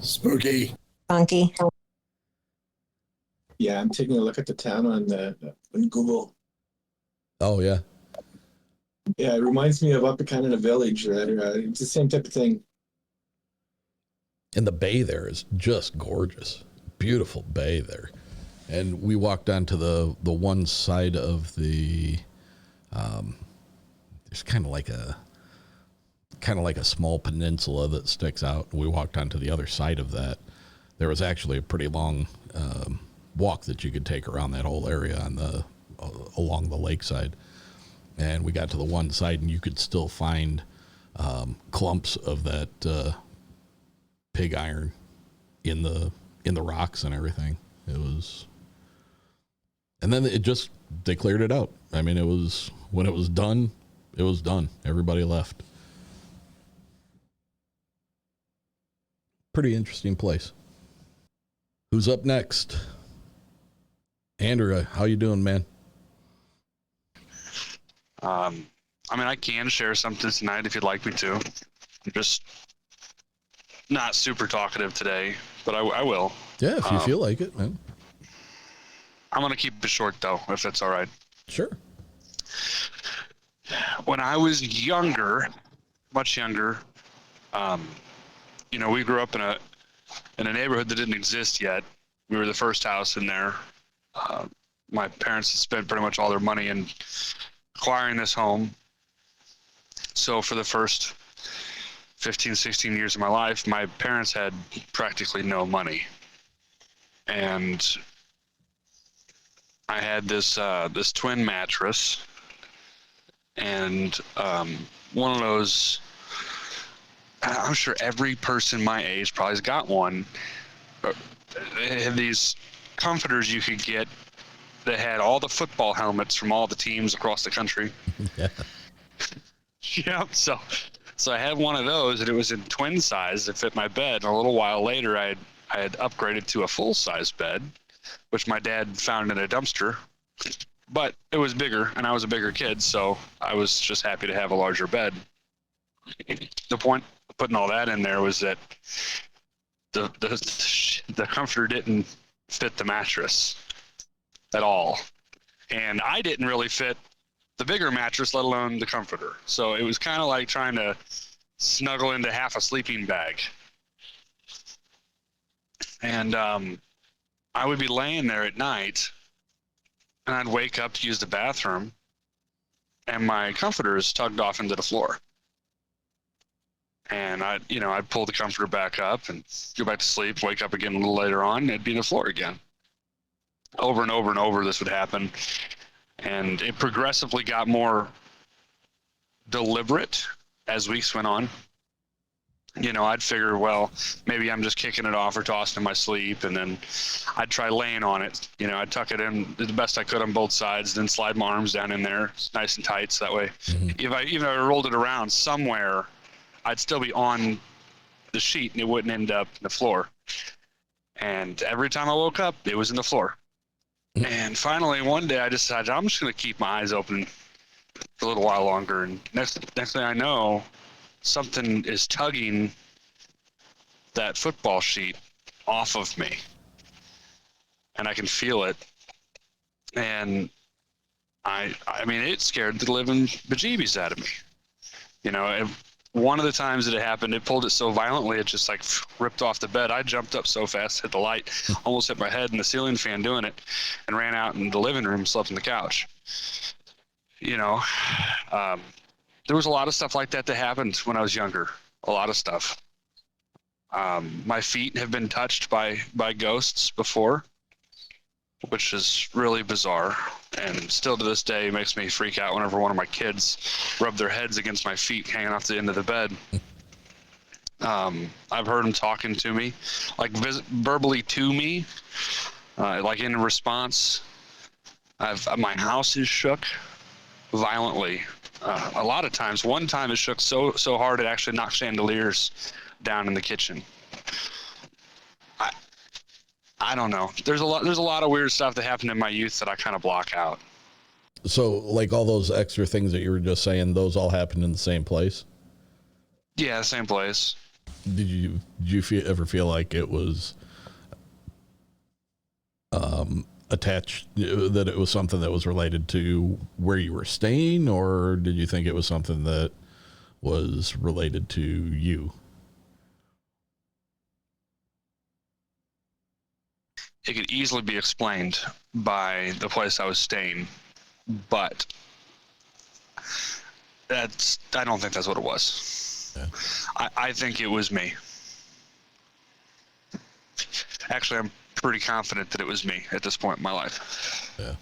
Spooky. Funky. Yeah, I'm taking a look at the town on Google. Oh, yeah. Yeah, it reminds me of Upper Village. It's the same type of thing. And the bay there is just gorgeous. Beautiful bay there. And we walked onto the one side of the, there's kind of like a small peninsula that sticks out. We walked onto the other side of that. There was actually a pretty long walk that you could take around that whole area along the lakeside. And we got to the one side, and you could still find clumps of that pig iron in the rocks and everything. It was, and then it just they cleared it out. I mean, when it was done, it was done. Everybody left. Pretty interesting place. Who's up next? Andrew, how you doing, man? I mean, I can share something tonight if you'd like me to. I'm just not super talkative today, but I will. Yeah, if you feel like it, man. I'm going to keep it short, though, if that's all right. Sure. When I was younger, much younger, we grew up in a neighborhood that didn't exist yet. We were the first house in there. My parents had spent pretty much all their money in acquiring this home. So for the first 15, 16 years of my life, my parents had practically no money. And I had this twin mattress, and one of those, I'm sure every person my age probably has got one. They had these comforters you could get that had all the football helmets from all the teams across the country. Yeah. Yep. So I had one of those, and it was in twin size that fit my bed. And a little while later, I had upgraded to a full size bed, which my dad found in a dumpster. But it was bigger, and I was a bigger kid, so I was just happy to have a larger bed. The point of putting all that in there was that the comforter didn't fit the mattress at all, and I didn't really fit the bigger mattress, let alone the comforter. So it was kind of like trying to snuggle into half a sleeping bag. And I would be laying there at night, and I'd wake up to use the bathroom, and my comforter is tugged off into the floor. And I'd pull the comforter back up and go back to sleep, wake up again a little later on, and it'd be in the floor again. Over and over and over, this would happen. And it progressively got more deliberate as weeks went on. I'd figure, well, maybe I'm just kicking it off or tossing in my sleep, and then I'd try laying on it. I'd tuck it in the best I could on both sides, then slide my arms down in there nice and tight, so that way, if I rolled it around somewhere, I'd still be on the sheet, and it wouldn't end up in the floor. And every time I woke up, it was in the floor. And finally, one day, I decided I'm just going to keep my eyes open for a little while longer. And next thing I know, something is tugging that football sheet off of me, and I can feel it. And I mean, it scared the living bejeebies out of me. One of the times that it happened, it pulled it so violently, it just like ripped off the bed. I jumped up so fast, hit the light, almost hit my head in the ceiling fan doing it, and ran out in the living room, slept on the couch. There was a lot of stuff like that happened when I was younger. A lot of stuff. My feet have been touched by ghosts before, which is really bizarre, and still to this day makes me freak out whenever one of my kids rub their heads against my feet hanging off the end of the bed. I've heard them talking to me, like verbally to me, like in response. My house is shook violently. A lot of times. One time it shook so hard it actually knocked chandeliers down in the kitchen. I don't know. There's a lot of weird stuff that happened in my youth that I kind of block out. So, like all those extra things that you were just saying, those all happened in the same place? Yeah, same place. Did you ever feel like it was attached, that it was something that was related to where you were staying, or did you think it was something that was related to you? It could easily be explained by the place I was staying, but I don't think that's what it was. Yeah. I think it was me. Actually, I'm pretty confident that it was me at this point in my life. Yeah.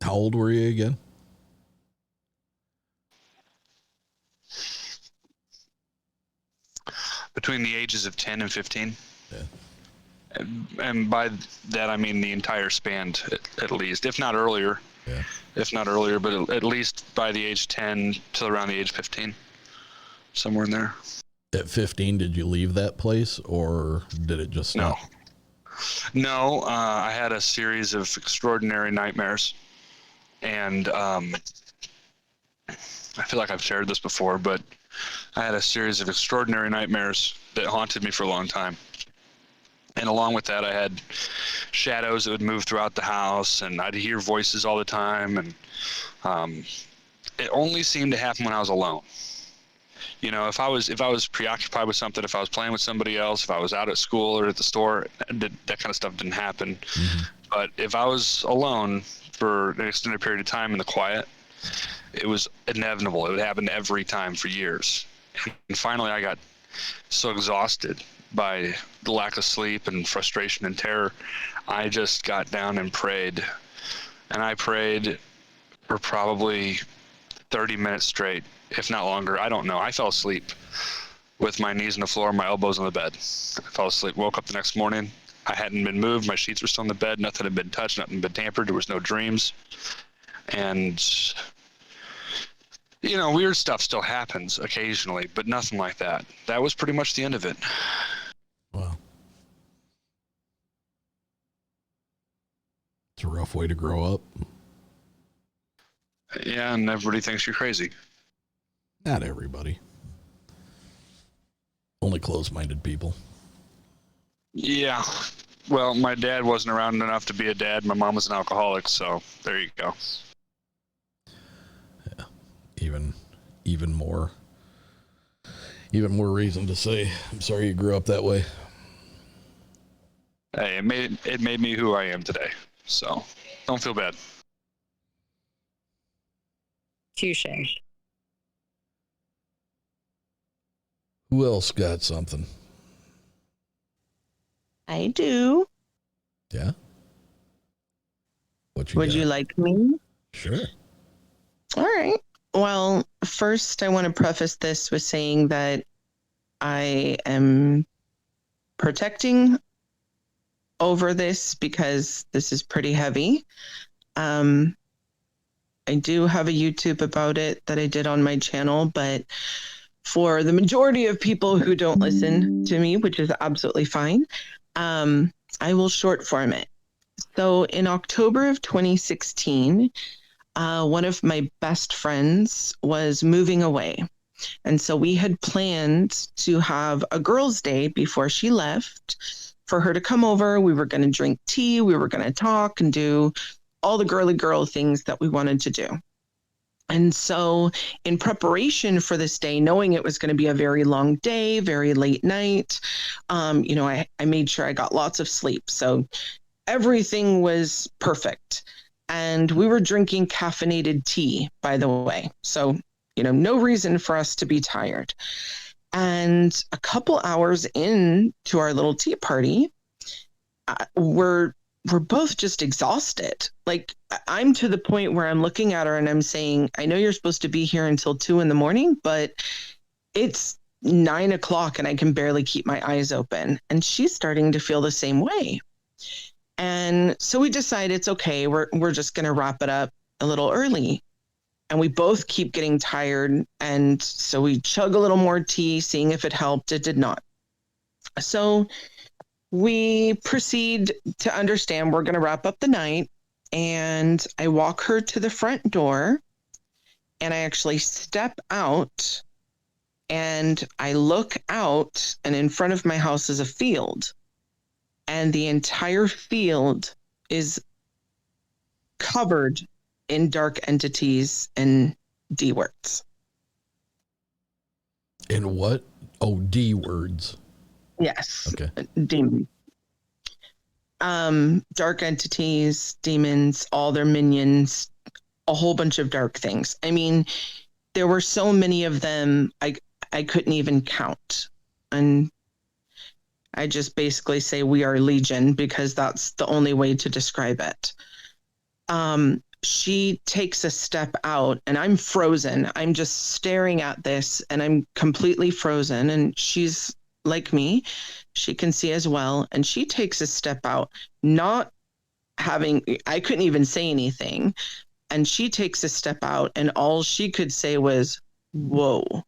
How old were you again? Between the ages of 10 and 15. Yeah. And by that, I mean the entire span, at least, if not earlier. Yeah. If not earlier, but at least by the age 10 till around the age 15, somewhere in there. At 15, did you leave that place, or did it just No. stop? No, I had a series of extraordinary nightmares, and I feel like I've shared this before, but I had a series of extraordinary nightmares that haunted me for a long time. And along with that, I had shadows that would move throughout the house, and I'd hear voices all the time, and it only seemed to happen when I was alone. You know, if I was preoccupied with something, if I was playing with somebody else, if I was out at school or at the store, that kind of stuff didn't happen. Mm-hmm. But if I was alone for an extended period of time in the quiet, it was inevitable. It would happen every time for years. And finally, I got so exhausted by the lack of sleep and frustration and terror, I just got down and prayed. And I prayed for probably 30 minutes straight, if not longer. I don't know. I fell asleep with my knees on the floor, my elbows on the bed. I fell asleep, woke up the next morning. I hadn't been moved. My sheets were still on the bed. Nothing had been touched, nothing had been tampered. There was no dreams. And, you know, weird stuff still happens occasionally, but nothing like that. That was pretty much the end of it. Wow. It's a rough way to grow up. Yeah, and everybody thinks you're crazy. Not everybody. Only close-minded people. Yeah. Well, my dad wasn't around enough to be a dad. My mom was an alcoholic, so there you go. Yeah. Even more reason to say, I'm sorry you grew up that way. Hey, it made me who I am today. So don't feel bad. Touche. Who else got something? I do. Yeah. Would you like me? Sure. All right. Well, first, I want to preface this with saying that I am protecting over this because this is pretty heavy. I do have a YouTube about it that I did on my channel, but for the majority of people who don't listen to me, which is absolutely fine, I will short form it. So in October of 2016, one of my best friends was moving away. And so we had planned to have a girls' day before she left for her to come over. We were going to drink tea. We were going to talk and do all the girly girl things that we wanted to do. And so in preparation for this day, knowing it was going to be a very long day, very late night, I made sure I got lots of sleep. So everything was perfect. And we were drinking caffeinated tea, by the way. So, no reason for us to be tired. And a couple hours into our little tea party, we're both just exhausted. Like, I'm to the point where I'm looking at her and I'm saying, I know you're supposed to be here until 2 a.m, but it's 9 o'clock and I can barely keep my eyes open. And she's starting to feel the same way. And so we decide it's okay. We're just going to wrap it up a little early. And we both keep getting tired. And so we chug a little more tea, seeing if it helped. It did not. So we proceed to understand we're going to wrap up the night. And I walk her to the front door. And I actually step out. And I look out. And in front of my house is a field. And the entire field is covered in dark entities and D words. In what? Oh, D words. Yes. Okay. Demon. Dark entities, demons, all their minions, a whole bunch of dark things. I mean, there were so many of them, I couldn't even count. And I just basically say we are legion because that's the only way to describe it. She takes a step out and I'm frozen. I'm just staring at this and I'm completely frozen. And she's like me, She can see as well. And she takes a step out, I couldn't even say anything. And she takes a step out, and all she could say was, whoa.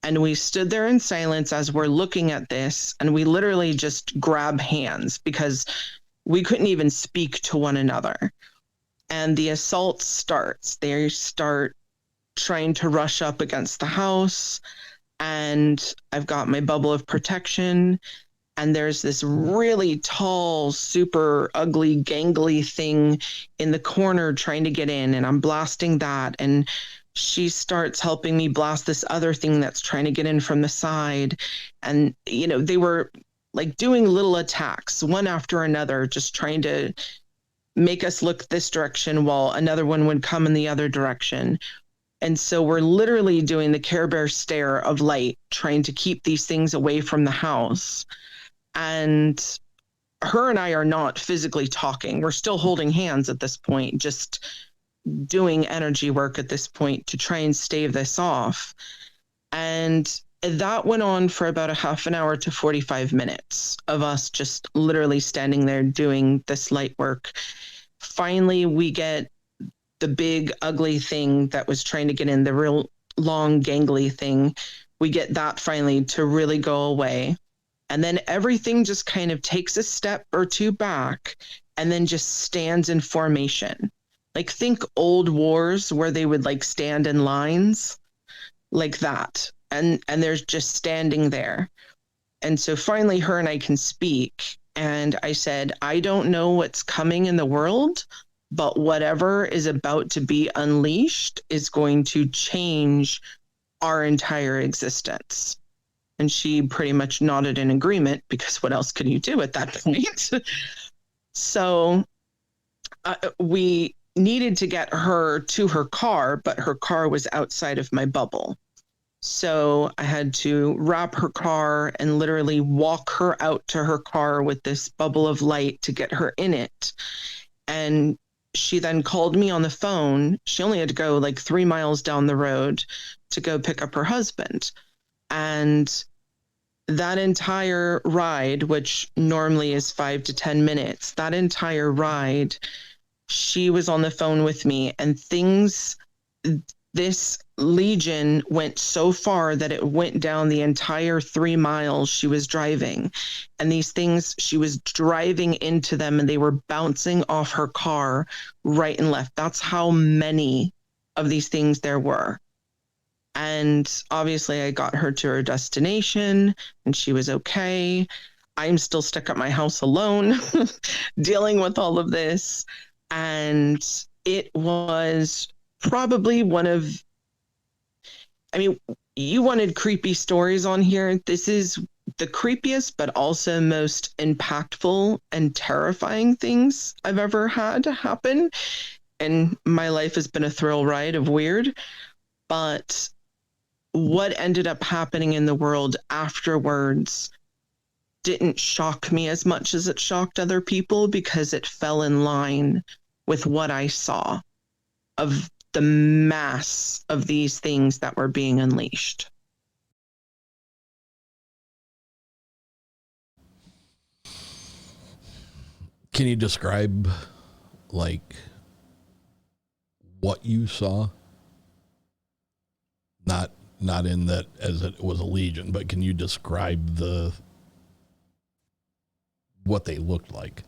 And we stood there in silence as we're looking at this, and we literally just grab hands because we couldn't even speak to one another. And the assault starts. They start trying to rush up against the house, and I've got my bubble of protection. And there's this really tall, super ugly, gangly thing in the corner trying to get in, and I'm blasting that. And she starts helping me blast this other thing that's trying to get in from the side. And, they were like doing little attacks, one after another, just trying to make us look this direction while another one would come in the other direction. And so we're literally doing the Care Bear stare of light, trying to keep these things away from the house. And her and I are not physically talking. We're still holding hands at this point, just doing energy work at this point to try and stave this off. And that went on for about a half an hour to 45 minutes of us just literally standing there doing this light work. Finally, we get the big ugly thing that was trying to get in, the real long gangly thing. We get that finally to really go away. And then everything just kind of takes a step or two back and then just stands in formation. Like, think old wars where they would like stand in lines like that. And they're just standing there. And so finally her and I can speak. And I said, I don't know what's coming in the world, but whatever is about to be unleashed is going to change our entire existence. And she pretty much nodded in agreement, because what else can you do at that point? So we needed to get her to her car, but her car was outside of my bubble. So I had to wrap her car and literally walk her out to her car with this bubble of light to get her in it. And she then called me on the phone. She only had to go like 3 miles down the road to go pick up her husband. And that entire ride, which normally is 5 to 10 minutes, that entire ride, she was on the phone with me, and this legion went so far that it went down the entire 3 miles she was driving. And these things, she was driving into them and they were bouncing off her car right and left. That's how many of these things there were. And obviously I got her to her destination and she was okay. I'm still stuck at my house alone dealing with all of this. And it was probably you wanted creepy stories on here. This is the creepiest, but also most impactful and terrifying things I've ever had happen. And my life has been a thrill ride of weird. But what ended up happening in the world afterwards didn't shock me as much as it shocked other people, because it fell in line with what I saw of the mass of these things that were being unleashed. Can you describe, like, what you saw? Not in that as it was a legion, but can you describe what they looked like?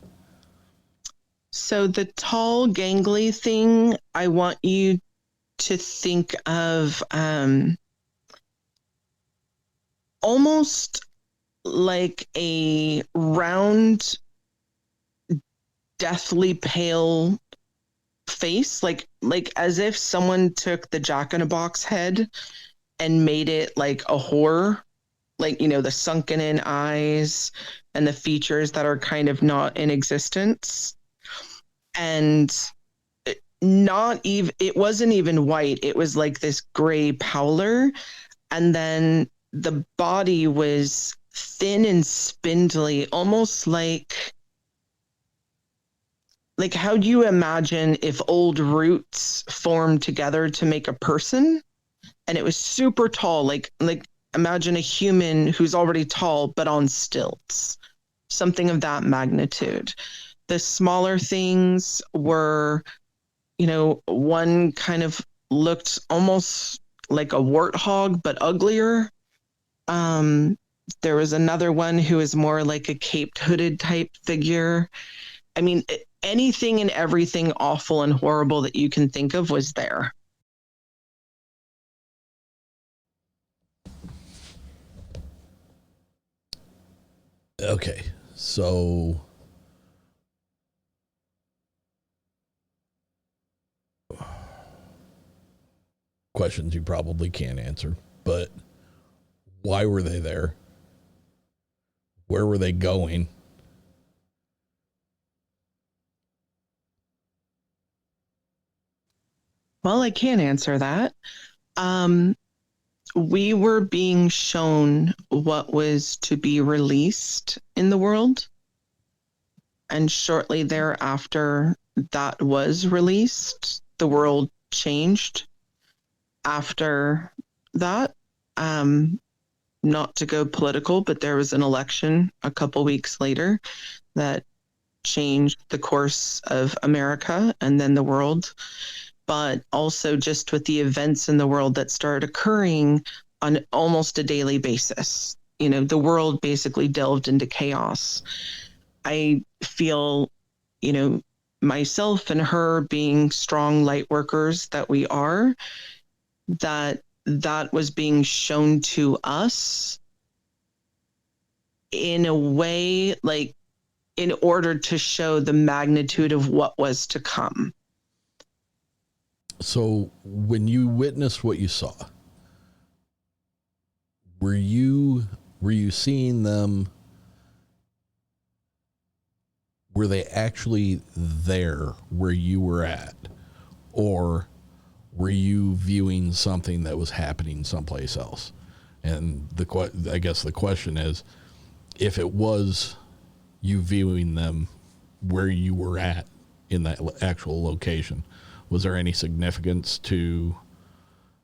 So the tall, gangly thing, I want you to think of almost like a round, deathly pale face, like as if someone took the Jack-in-a-Box head and made it like a horror, like, the sunken in eyes and the features that are kind of not in existence. And it wasn't even white. It was like this gray pallor. And then the body was thin and spindly, almost like how do you imagine if old roots formed together to make a person? And it was super tall, like imagine a human who's already tall, but on stilts, something of that magnitude. The smaller things were, one kind of looked almost like a warthog, but uglier. There was another one who was more like a caped hooded type figure. I mean, anything and everything awful and horrible that you can think of was there. Okay, so questions you probably can't answer, but why were they there? Where were they going? Well, I can't answer that. We were being shown what was to be released in the world. And shortly thereafter, that was released. The world changed after that. Not to go political, but there was an election a couple weeks later that changed the course of America and then the world. But also just with the events in the world that started occurring on almost a daily basis. The world basically delved into chaos. I feel, myself and her being strong light workers that we are, that was being shown to us in a way, like in order to show the magnitude of what was to come. So when you witnessed what you saw, were you seeing them? Were they actually there where you were at? Or were you viewing something that was happening someplace else? And I guess the question is, if it was you viewing them where you were at in that actual location, was there any significance to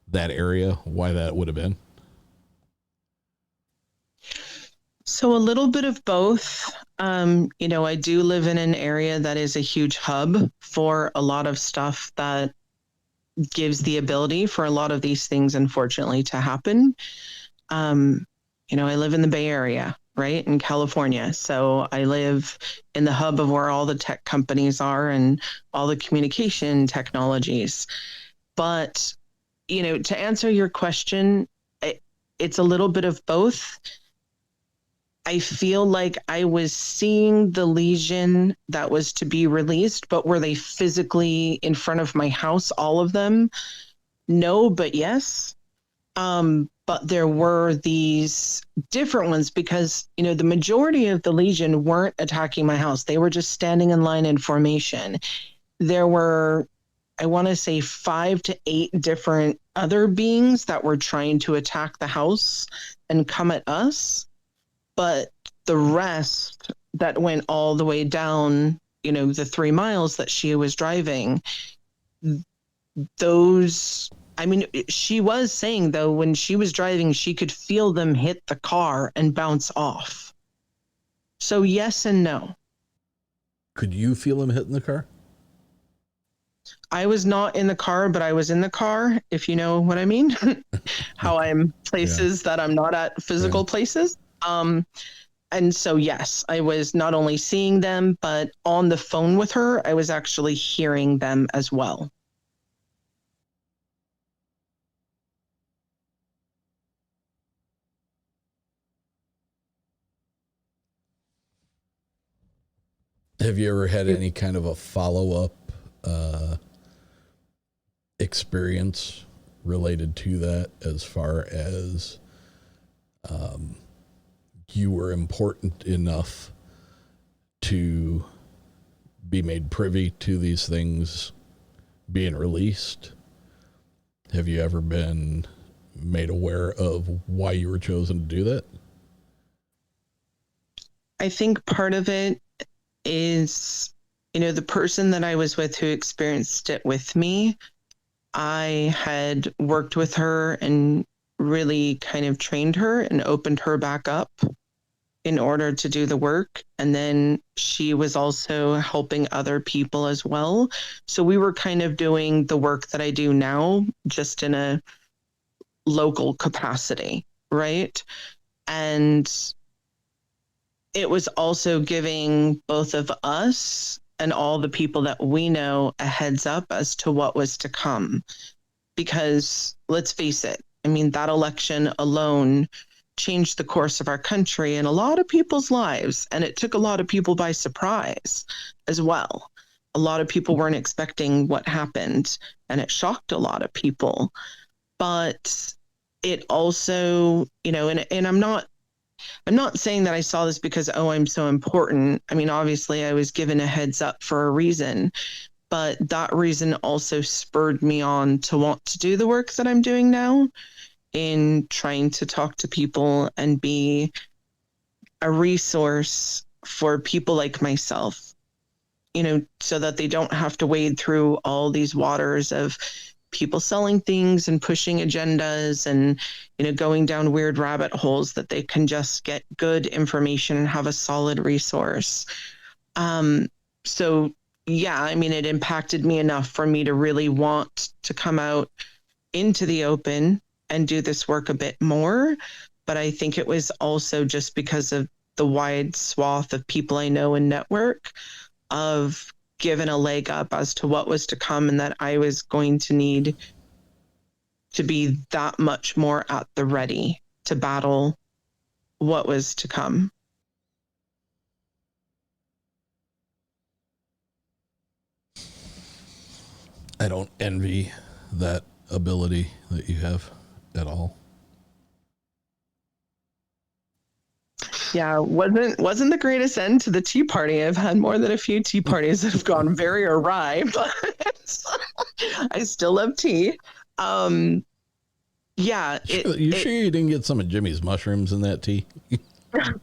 that area, why that would have been? So a little bit of both. I do live in an area that is a huge hub for a lot of stuff that gives the ability for a lot of these things, unfortunately, to happen. I live in the Bay Area, right, in California. So I live in the hub of where all the tech companies are and all the communication technologies. But, to answer your question, it's a little bit of both. I feel like I was seeing the legion that was to be released, but were they physically in front of my house, all of them? No, but yes. But there were these different ones because, the majority of the legion weren't attacking my house. They were just standing in line in formation. There were, I want to say 5 to 8 different other beings that were trying to attack the house and come at us. But the rest that went all the way down, the 3 miles that she was driving, she was saying, though, when she was driving, she could feel them hit the car and bounce off. So yes and no. Could you feel them hitting the car? I was not in the car, but I was in the car, if you know what I mean. How I'm places that I'm not at, physical places. And so, yes, I was not only seeing them, but on the phone with her, I was actually hearing them as well. Have you ever had any kind of a follow-up experience related to that, as far as you were important enough to be made privy to these things being released? Have you ever been made aware of why you were chosen to do that? I think part of it is, the person that I was with who experienced it with me, I had worked with her and really kind of trained her and opened her back up in order to do the work. And then she was also helping other people as well. So we were kind of doing the work that I do now, just in a local capacity, right? And it was also giving both of us and all the people that we know a heads up as to what was to come. Because let's face it, I mean, that election alone changed the course of our country and a lot of people's lives. And it took a lot of people by surprise as well. A lot of people weren't expecting what happened, and it shocked a lot of people. But it also, you know, and I'm not saying that I saw this because, oh, I'm so important. I mean, obviously I was given a heads up for a reason, but that reason also spurred me on to want to do the work that I'm doing now, in trying to talk to people and be a resource for people like myself, you know, so that they don't have to wade through all these waters of people selling things and pushing agendas and, you know, going down weird rabbit holes, that they can just get good information and have a solid resource. So yeah, I mean, it impacted me enough for me to really want to come out into the open and do this work a bit more. But I think it was also just because of the wide swath of people I know and network of given a leg up as to what was to come, and that I was going to need to be that much more at the ready to battle what was to come. I don't envy that ability that you have at all. Yeah, wasn't the greatest end to the tea party. I've had more than a few tea parties that have gone very awry, but I still love tea. Yeah. You sure you didn't get some of Jimmy's mushrooms in that tea?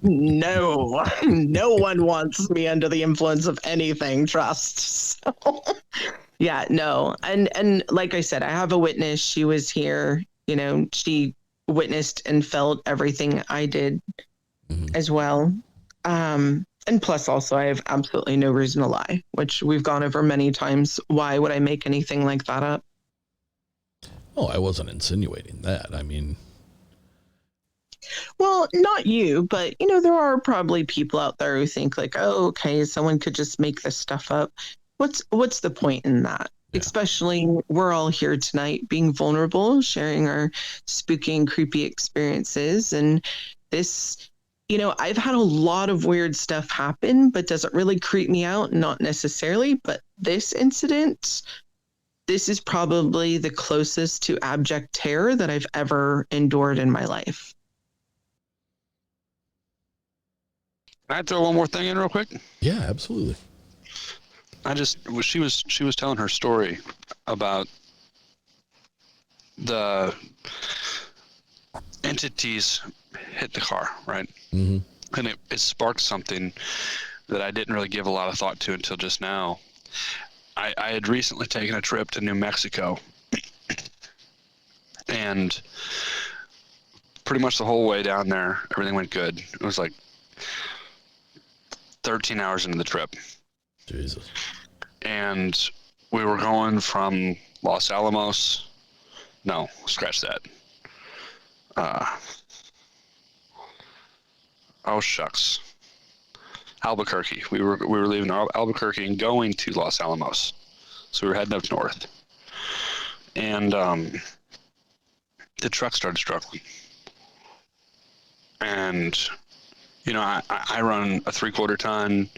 No, no one wants me under the influence of anything, trust. So, yeah, no. And like I said, I have a witness. She was here, you know, she witnessed and felt everything I did as well. And plus also I have absolutely no reason to lie, which we've gone over many times. Why would I make anything like that up? Oh, I wasn't insinuating that. I mean, well, not you, but you know, there are probably people out there who think like, oh, okay, someone could just make this stuff up. What's the point in that? Yeah. Especially we're all here tonight being vulnerable, sharing our spooky and creepy experiences. And this, you know, I've had a lot of weird stuff happen, but does it really creep me out? Not necessarily, but this incident, this is probably the closest to abject terror that I've ever endured in my life. Can I throw one more thing in real quick? Yeah, absolutely. She was telling her story about the entities hit the car, right? Mm-hmm. And it sparked something that I didn't really give a lot of thought to until just now. I had recently taken a trip to New Mexico, and pretty much the whole way down there, everything went good. It was like 13 hours into the trip. Jesus. And we were going from Los Alamos. No, scratch that. Oh shucks. Albuquerque. We were leaving Albuquerque and going to Los Alamos. So we were heading up north. And the truck started struggling. And you know, I run a 3/4 ton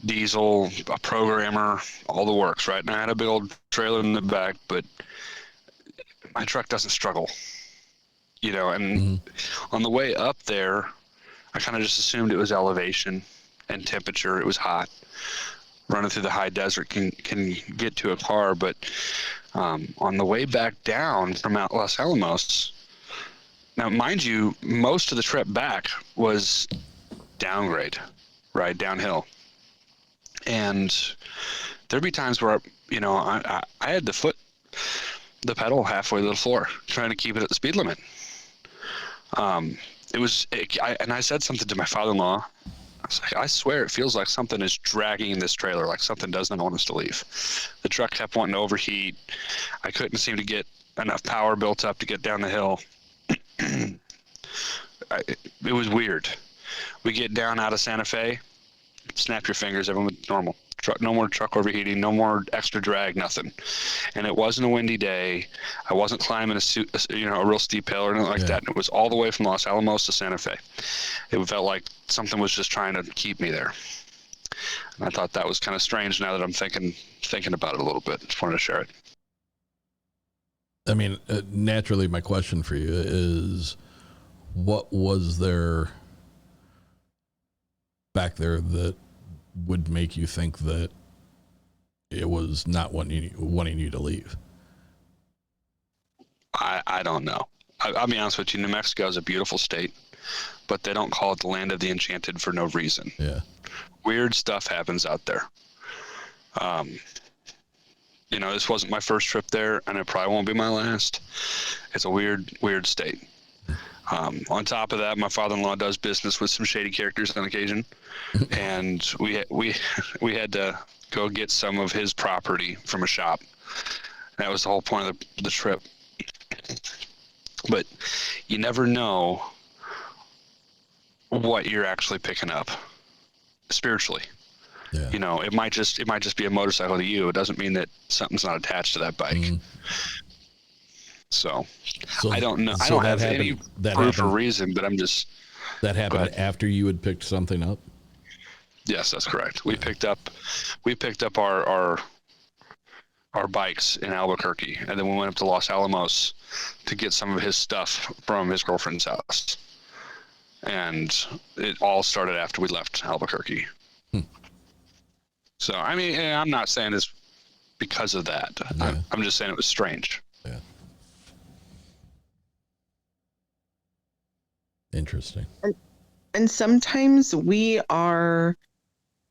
diesel, a programmer, all the works, right? And I had a big old trailer in the back, but my truck doesn't struggle, you know. And on the way up there, I kind of just assumed it was elevation and temperature. It was hot. Running through the high desert can get to a car, but on the way back down from Mount Los Alamos, now mind you, most of the trip back was downgrade, right, downhill. And there'd be times where, you know, I had the pedal halfway to the floor, trying to keep it at the speed limit. And I said something to my father-in-law. I was like, I swear it feels like something is dragging this trailer, like something doesn't want us to leave. The truck kept wanting to overheat. I couldn't seem to get enough power built up to get down the hill. It was weird. We get down out of Santa Fe, snap your fingers, everyone's normal. No more truck overheating, no more extra drag, nothing. And it wasn't a windy day. I wasn't climbing a real steep hill or anything like that. And it was all the way from Los Alamos to Santa Fe. It felt like something was just trying to keep me there. And I thought that was kind of strange now that I'm thinking about it a little bit. Just wanted to share it. I mean, naturally, my question for you is, what was there back there that would make you think that it was not wanting you to leave? I don't know. I'll be honest with you. New Mexico is a beautiful state, but they don't call it the land of the enchanted for no reason. Yeah. Weird stuff happens out there. This wasn't my first trip there, and it probably won't be my last. It's a weird state. On top of that, my father-in-law does business with some shady characters on occasion, and we had to go get some of his property from a shop. That was the whole point of the trip. But you never know what you're actually picking up spiritually. Yeah. It might just be a motorcycle to you. It doesn't mean that something's not attached to that bike. Mm-hmm. So I don't know. I don't have any proof or reason, but I'm just. That happened after you had picked something up? Yes, that's correct. We picked up our bikes in Albuquerque, and then we went up to Los Alamos to get some of his stuff from his girlfriend's house. And it all started after we left Albuquerque. So, I mean, I'm not saying it's because of that. Yeah. I'm just saying it was strange. Yeah. Interesting. And sometimes we are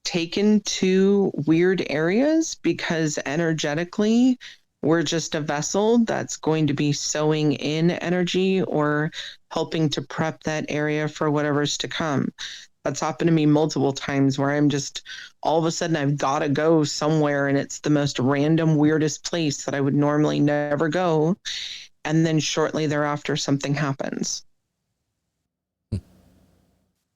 taken to weird areas because energetically we're just a vessel that's going to be sewing in energy or helping to prep that area for whatever's to come. That's happened to me multiple times where I'm just, all of a sudden I've got to go somewhere and it's the most random, weirdest place that I would normally never go. And then shortly thereafter, something happens.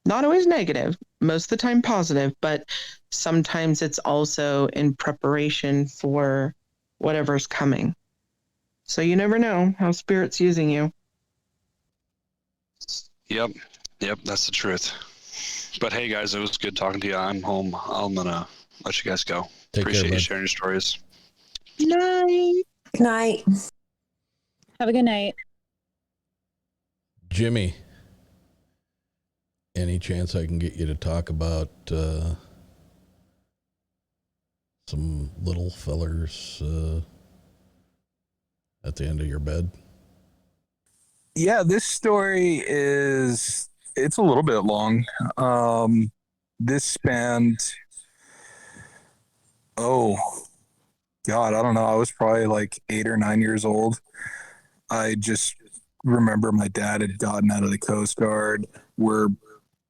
Not always negative, most of the time positive, but sometimes it's also in preparation for whatever's coming. So you never know how Spirit's using you. Yep, that's the truth. But hey, guys, it was good talking to you. I'm home. I'm going to let you guys go. Appreciate you sharing your stories. Night. Night. Have a good night. Jimmy, any chance I can get you to talk about some little fellers at the end of your bed? Yeah, this story it's a little bit long. This spanned, God, I don't know. I was probably like 8 or 9 years old. I just remember my dad had gotten out of the Coast Guard. We're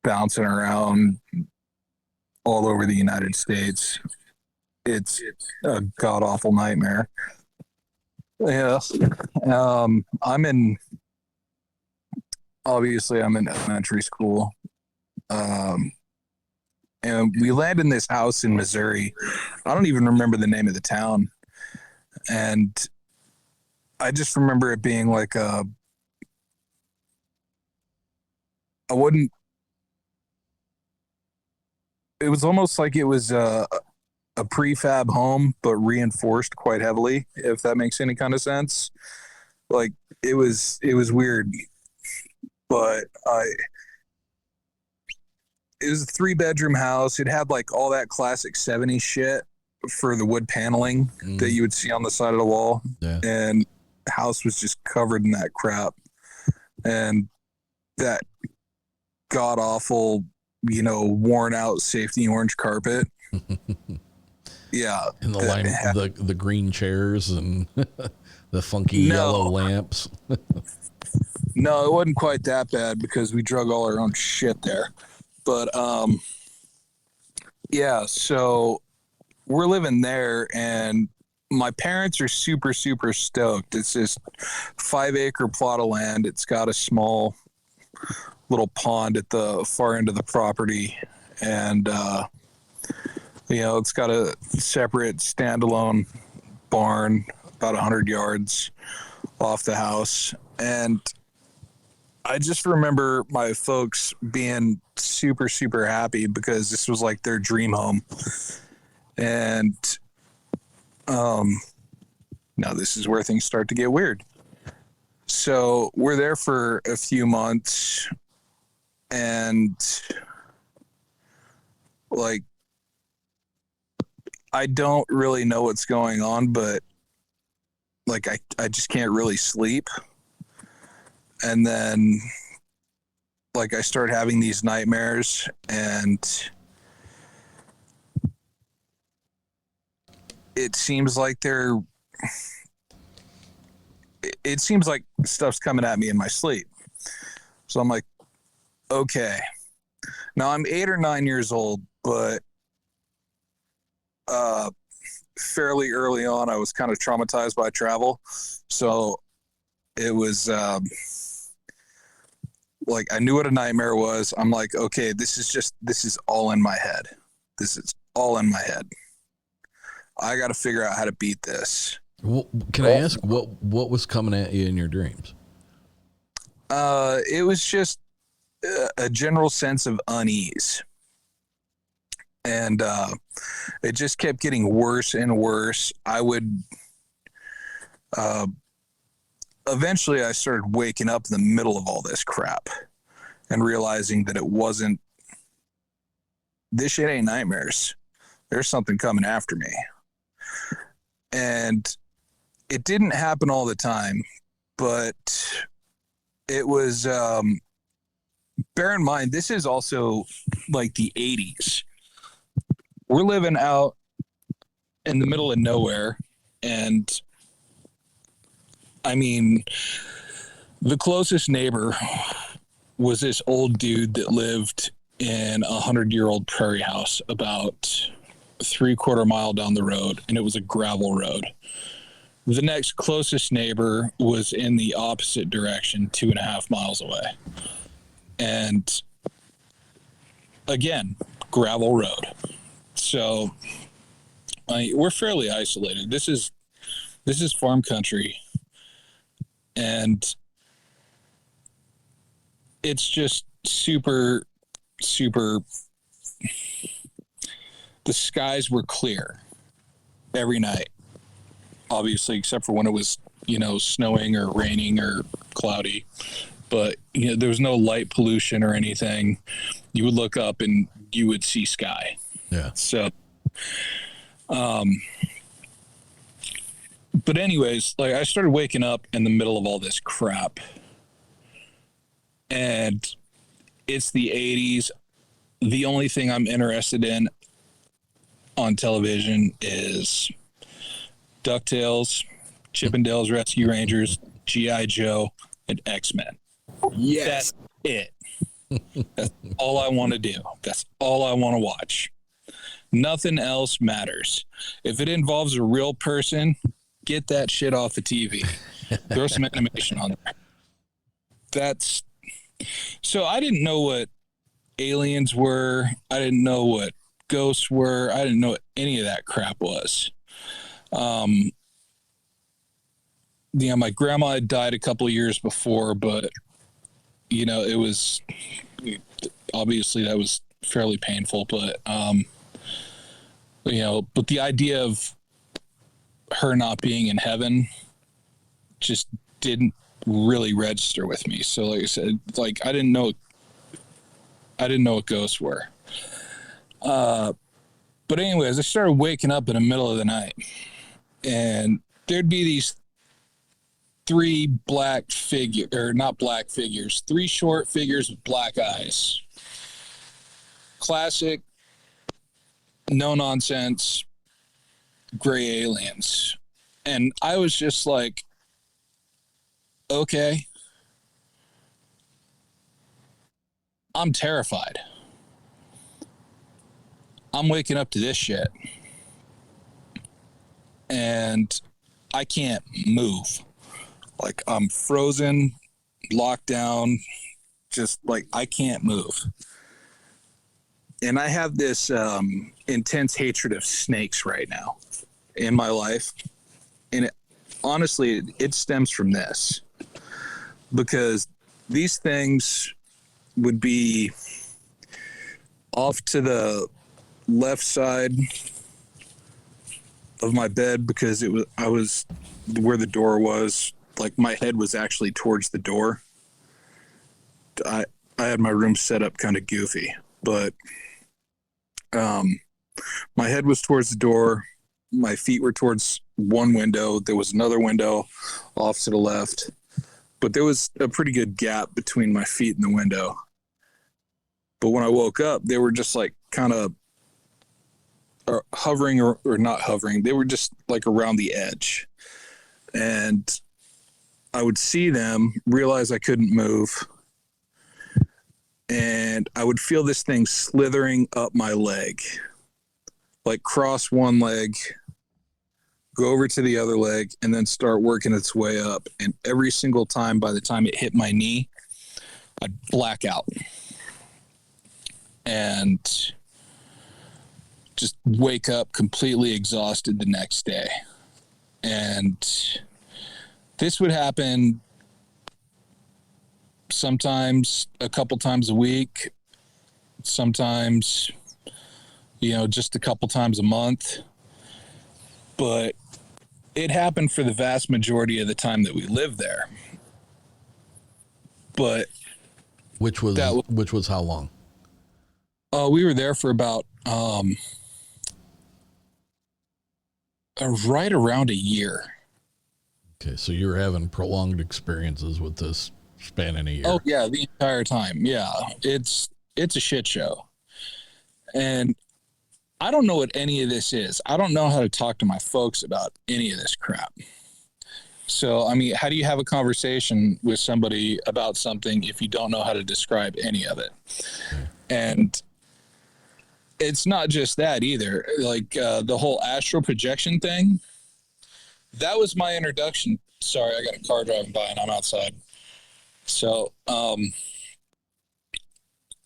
bouncing around all over the United States. It's a god-awful nightmare. Yeah. Obviously, I'm in elementary school. And we land in this house in Missouri. I don't even remember the name of the town. And I just remember it being like it was almost like it was a prefab home, but reinforced quite heavily, if that makes any kind of sense. Like it was weird. But it was a 3-bedroom house. It had like all that classic 70s shit for the wood paneling that you would see on the side of the wall. Yeah. And the house was just covered in that crap. And that god awful, worn out safety orange carpet. Yeah. And the green chairs and the funky yellow lamps. No, it wasn't quite that bad because we drug all our own shit there. But yeah, so we're living there, and my parents are super, super stoked. It's this 5-acre plot of land. It's got a small little pond at the far end of the property, and it's got a separate standalone barn about 100 yards off the house. And I just remember my folks being super, super happy because this was like their dream home. And now this is where things start to get weird. So we're there for a few months, and like, I don't really know what's going on, but like I just can't really sleep. And then like I start having these nightmares, and it seems like stuff's coming at me in my sleep. So I'm like, okay. Now I'm 8 or 9 years old, but fairly early on, I was kind of traumatized by travel. So it was like I knew what a nightmare was. I'm like, okay, this is all in my head. This is all in my head. I got to figure out how to beat this. Well, can I ask what was coming at you in your dreams? It was just a general sense of unease. And it just kept getting worse and worse. I would eventually I started waking up in the middle of all this crap and realizing that this shit ain't nightmares. There's something coming after me. And it didn't happen all the time, but it was, bear in mind, this is also like the 80s. We're living out in the middle of nowhere, and I mean, the closest neighbor was this old dude that lived in a 100-year-old prairie house about 3/4 mile down the road, and it was a gravel road. The next closest neighbor was in the opposite direction, 2.5 miles away. And again, gravel road. So we're fairly isolated. This is farm country, and it's just super, super. The skies were clear every night, obviously, except for when it was, snowing or raining or cloudy. But, there was no light pollution or anything. You would look up and you would see sky. Yeah. So, but anyways, like I started waking up in the middle of all this crap, and it's the 80s. The only thing I'm interested in on television is DuckTales, Chippendales Rescue Rangers, G.I. Joe, and X-Men. Yes. That's it. That's all I want to do. That's all I want to watch. Nothing else matters. If it involves a real person, get that shit off the TV. Throw some animation on there. So I didn't know what aliens were. I didn't know what ghosts were. I didn't know what any of that crap was. My grandma had died a couple of years before, but it was obviously that was fairly painful, but but the idea of her not being in heaven just didn't really register with me. So like I said, like I didn't know what ghosts were. But anyways, I started waking up in the middle of the night, and there'd be these three short figures with black eyes. Classic, no nonsense, gray aliens. And I was just like, okay, I'm terrified. I'm waking up to this shit. And I can't move. Like, I'm frozen, locked down, just like I can't move. And I have this intense hatred of snakes right now in my life. And honestly, it stems from this. Because these things would be off to the left side of my bed, because I was where the door was. Like, my head was actually towards the door. I had my room set up kind of goofy, but my head was towards the door. My feet were towards one window. There was another window off to the left, but there was a pretty good gap between my feet and the window. But when I woke up, they were just like kind of hovering or not hovering. They were just like around the edge. And I would see them, realize I couldn't move. And I would feel this thing slithering up my leg, like cross one leg, go over to the other leg, and then start working its way up. And every single time, by the time it hit my knee, I'd black out and just wake up completely exhausted the next day. And this would happen sometimes a couple times a week, sometimes, just a couple times a month. But it happened for the vast majority of the time that we lived there. But which was how long? We were there for about right around a year. Okay, so you were having prolonged experiences with this spanning a year. Oh yeah, the entire time. Yeah, it's a shit show. And I don't know what any of this is. I don't know how to talk to my folks about any of this crap. So, I mean, how do you have a conversation with somebody about something if you don't know how to describe any of it? And it's not just that either. Like the whole astral projection thing, that was my introduction. Sorry, I got a car driving by and I'm outside. So,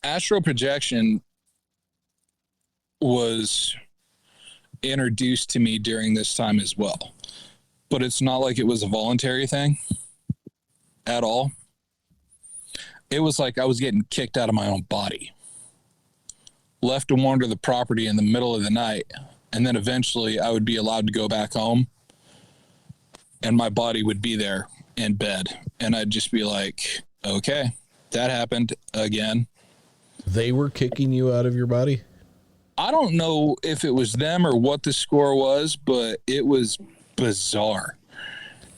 astral projection was introduced to me during this time as well. But it's not like it was a voluntary thing at all. It was like I was getting kicked out of my own body, left to wander the property in the middle of the night, and then eventually I would be allowed to go back home, and my body would be there in bed, and I'd just be like, okay, that happened again. They were kicking you out of your body? I don't know if it was them or what the score was, but it was bizarre.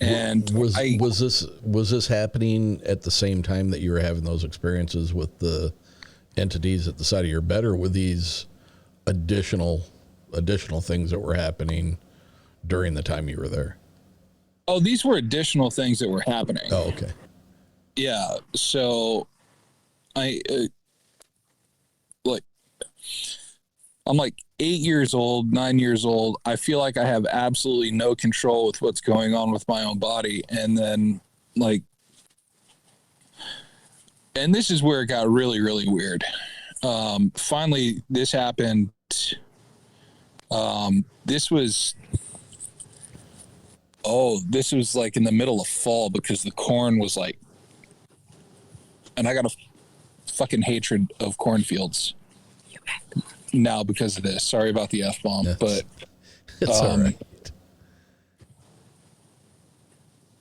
And was this happening at the same time that you were having those experiences with the entities at the side of your bed, or with these additional things that were happening during the time you were there? Oh, these were additional things that were happening. Oh, okay. Yeah. So I'm like 8 years old, 9 years old. I feel like I have absolutely no control with what's going on with my own body. And then and this is where it got really, really weird. Finally, this happened. This was like in the middle of fall, because the corn was like, and I got a fucking hatred of cornfields now because of this. Sorry about the F-bomb, but it's all right.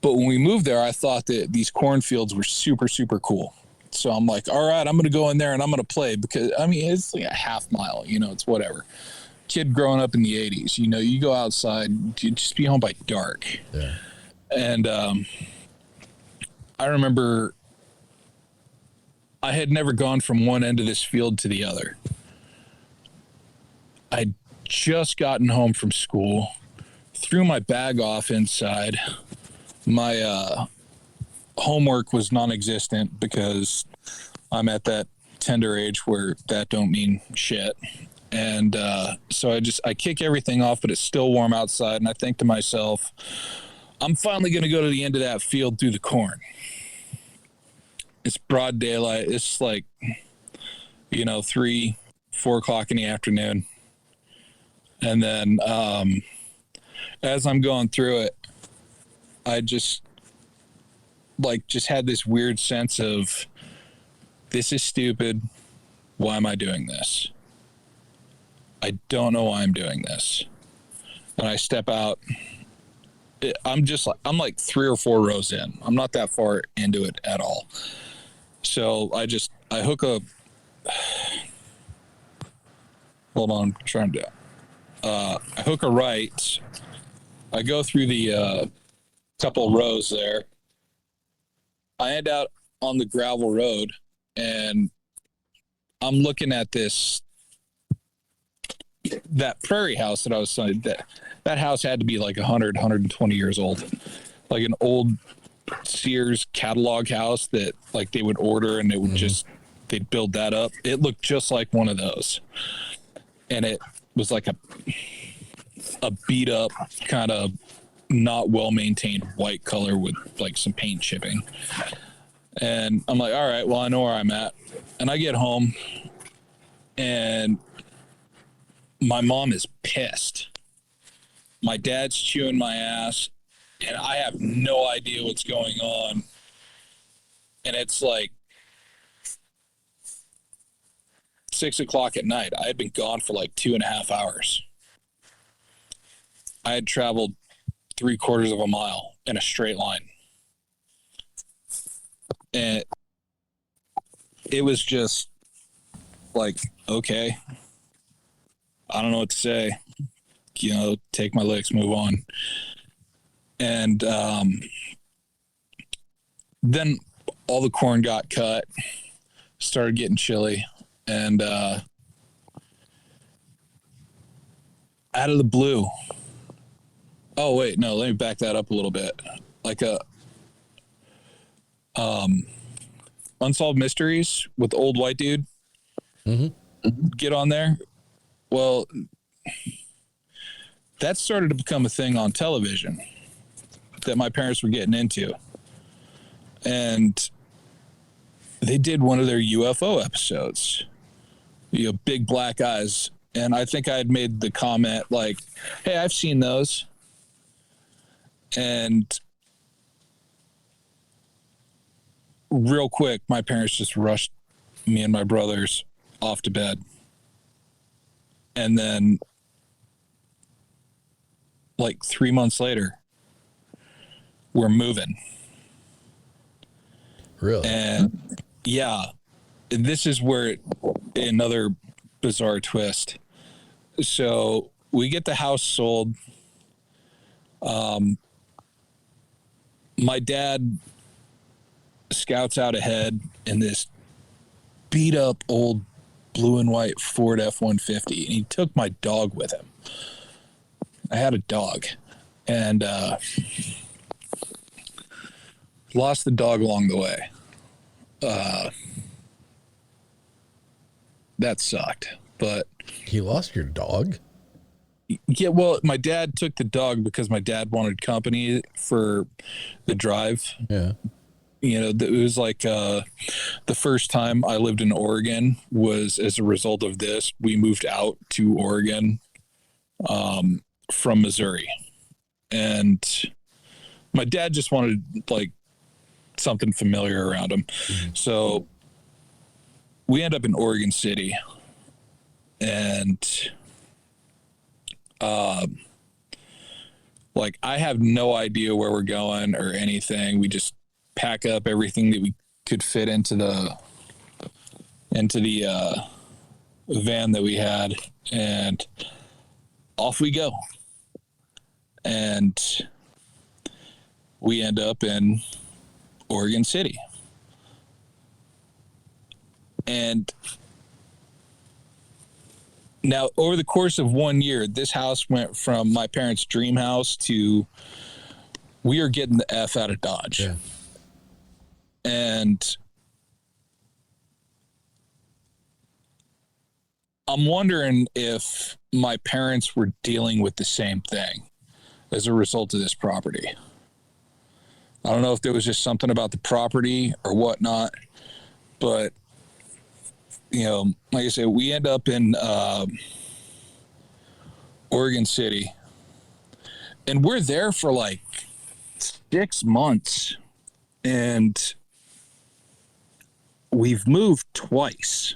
But when we moved there, I thought that these cornfields were super, super cool. So I'm like, all right, I'm going to go in there and I'm going to play, because I mean, it's like a half mile, it's whatever. Kid growing up in the 80s, you go outside, you just be home by dark. Yeah. And I remember I had never gone from one end of this field to the other. I'd just gotten home from school, threw my bag off inside. My homework was non-existent because I'm at that tender age where that don't mean shit. And so I kick everything off, but it's still warm outside. And I think to myself, I'm finally going to go to the end of that field through the corn. It's broad daylight. It's like, 3-4 o'clock in the afternoon. And then as I'm going through it, I just had this weird sense of, this is stupid. Why am I doing this? I don't know why I'm doing this. When I step out, I'm like 3 or 4 rows in. I'm not that far into it at all. So I hook a, hold on, I'm trying to, I hook a right. I go through the couple rows there. I end out on the gravel road, and I'm looking at that prairie house that I was saying, that house had to be like 100, 120 years old. Like an old Sears catalog house that like they would order and they would they'd build that up. It looked just like one of those. And it was like a beat up kind of not well maintained white color with like some paint chipping. And I'm like, all right, well, I know where I'm at. And I get home and my mom is pissed. My dad's chewing my ass and I have no idea what's going on. And it's like 6 o'clock at night. I had been gone for like 2.5 hours. I had traveled 3/4 of a mile in a straight line. And it was just like, okay, I don't know what to say. Take my licks, move on. And then all the corn got cut, started getting chilly, and out of the blue. Oh, wait, no, let me back that up a little bit. Like a Unsolved Mysteries with the old white dude. Mm-hmm. Get on there. Well, that started to become a thing on television that my parents were getting into. And they did one of their UFO episodes, big black eyes. And I think I had made the comment like, hey, I've seen those. And real quick, my parents just rushed me and my brothers off to bed. And then like 3 months later, we're moving. Really? And yeah, this is where another bizarre twist. So we get the house sold. My dad scouts out ahead in this beat up old blue and white Ford F-150, and he took my dog with him. I had a dog, and lost the dog along the way. That sucked, but you lost your dog? Yeah, well, my dad took the dog because my dad wanted company for the drive. Yeah. It was like the first time I lived in Oregon was as a result of this. We moved out to Oregon from Missouri. And my dad just wanted like something familiar around him. Mm-hmm. So we end up in Oregon City. And like I have no idea where we're going or anything. We just pack up everything that we could fit into the van that we had, and off we go. And we end up in Oregon City. And now, over the course of 1 year, this house went from my parents' dream house to we are getting the F out of Dodge. Yeah. And I'm wondering if my parents were dealing with the same thing as a result of this property. I don't know if there was just something about the property or whatnot, but, you know, like I said, we end up in Oregon City, and we're there for like 6 months, and we've moved twice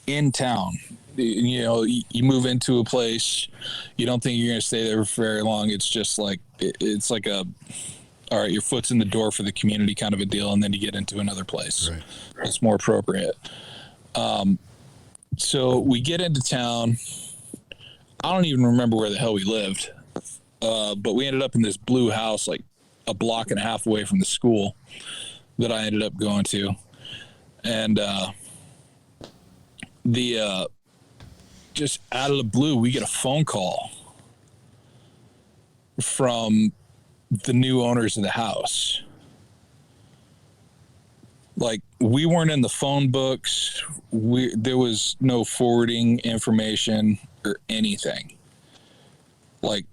in town. You know, you move into a place, you don't think you're going to stay there for very long. It's just like, it's like a, all right, your foot's in the door for the community kind of a deal, and then you get into another place. Right. It's more appropriate. So we get into town. I don't even remember where the hell we lived, but we ended up in this blue house like a block and a half away from the school that I ended up going to. And just out of the blue, we get a phone call from the new owners of the house. Like, we weren't in the phone books. There was no forwarding information or anything. Like,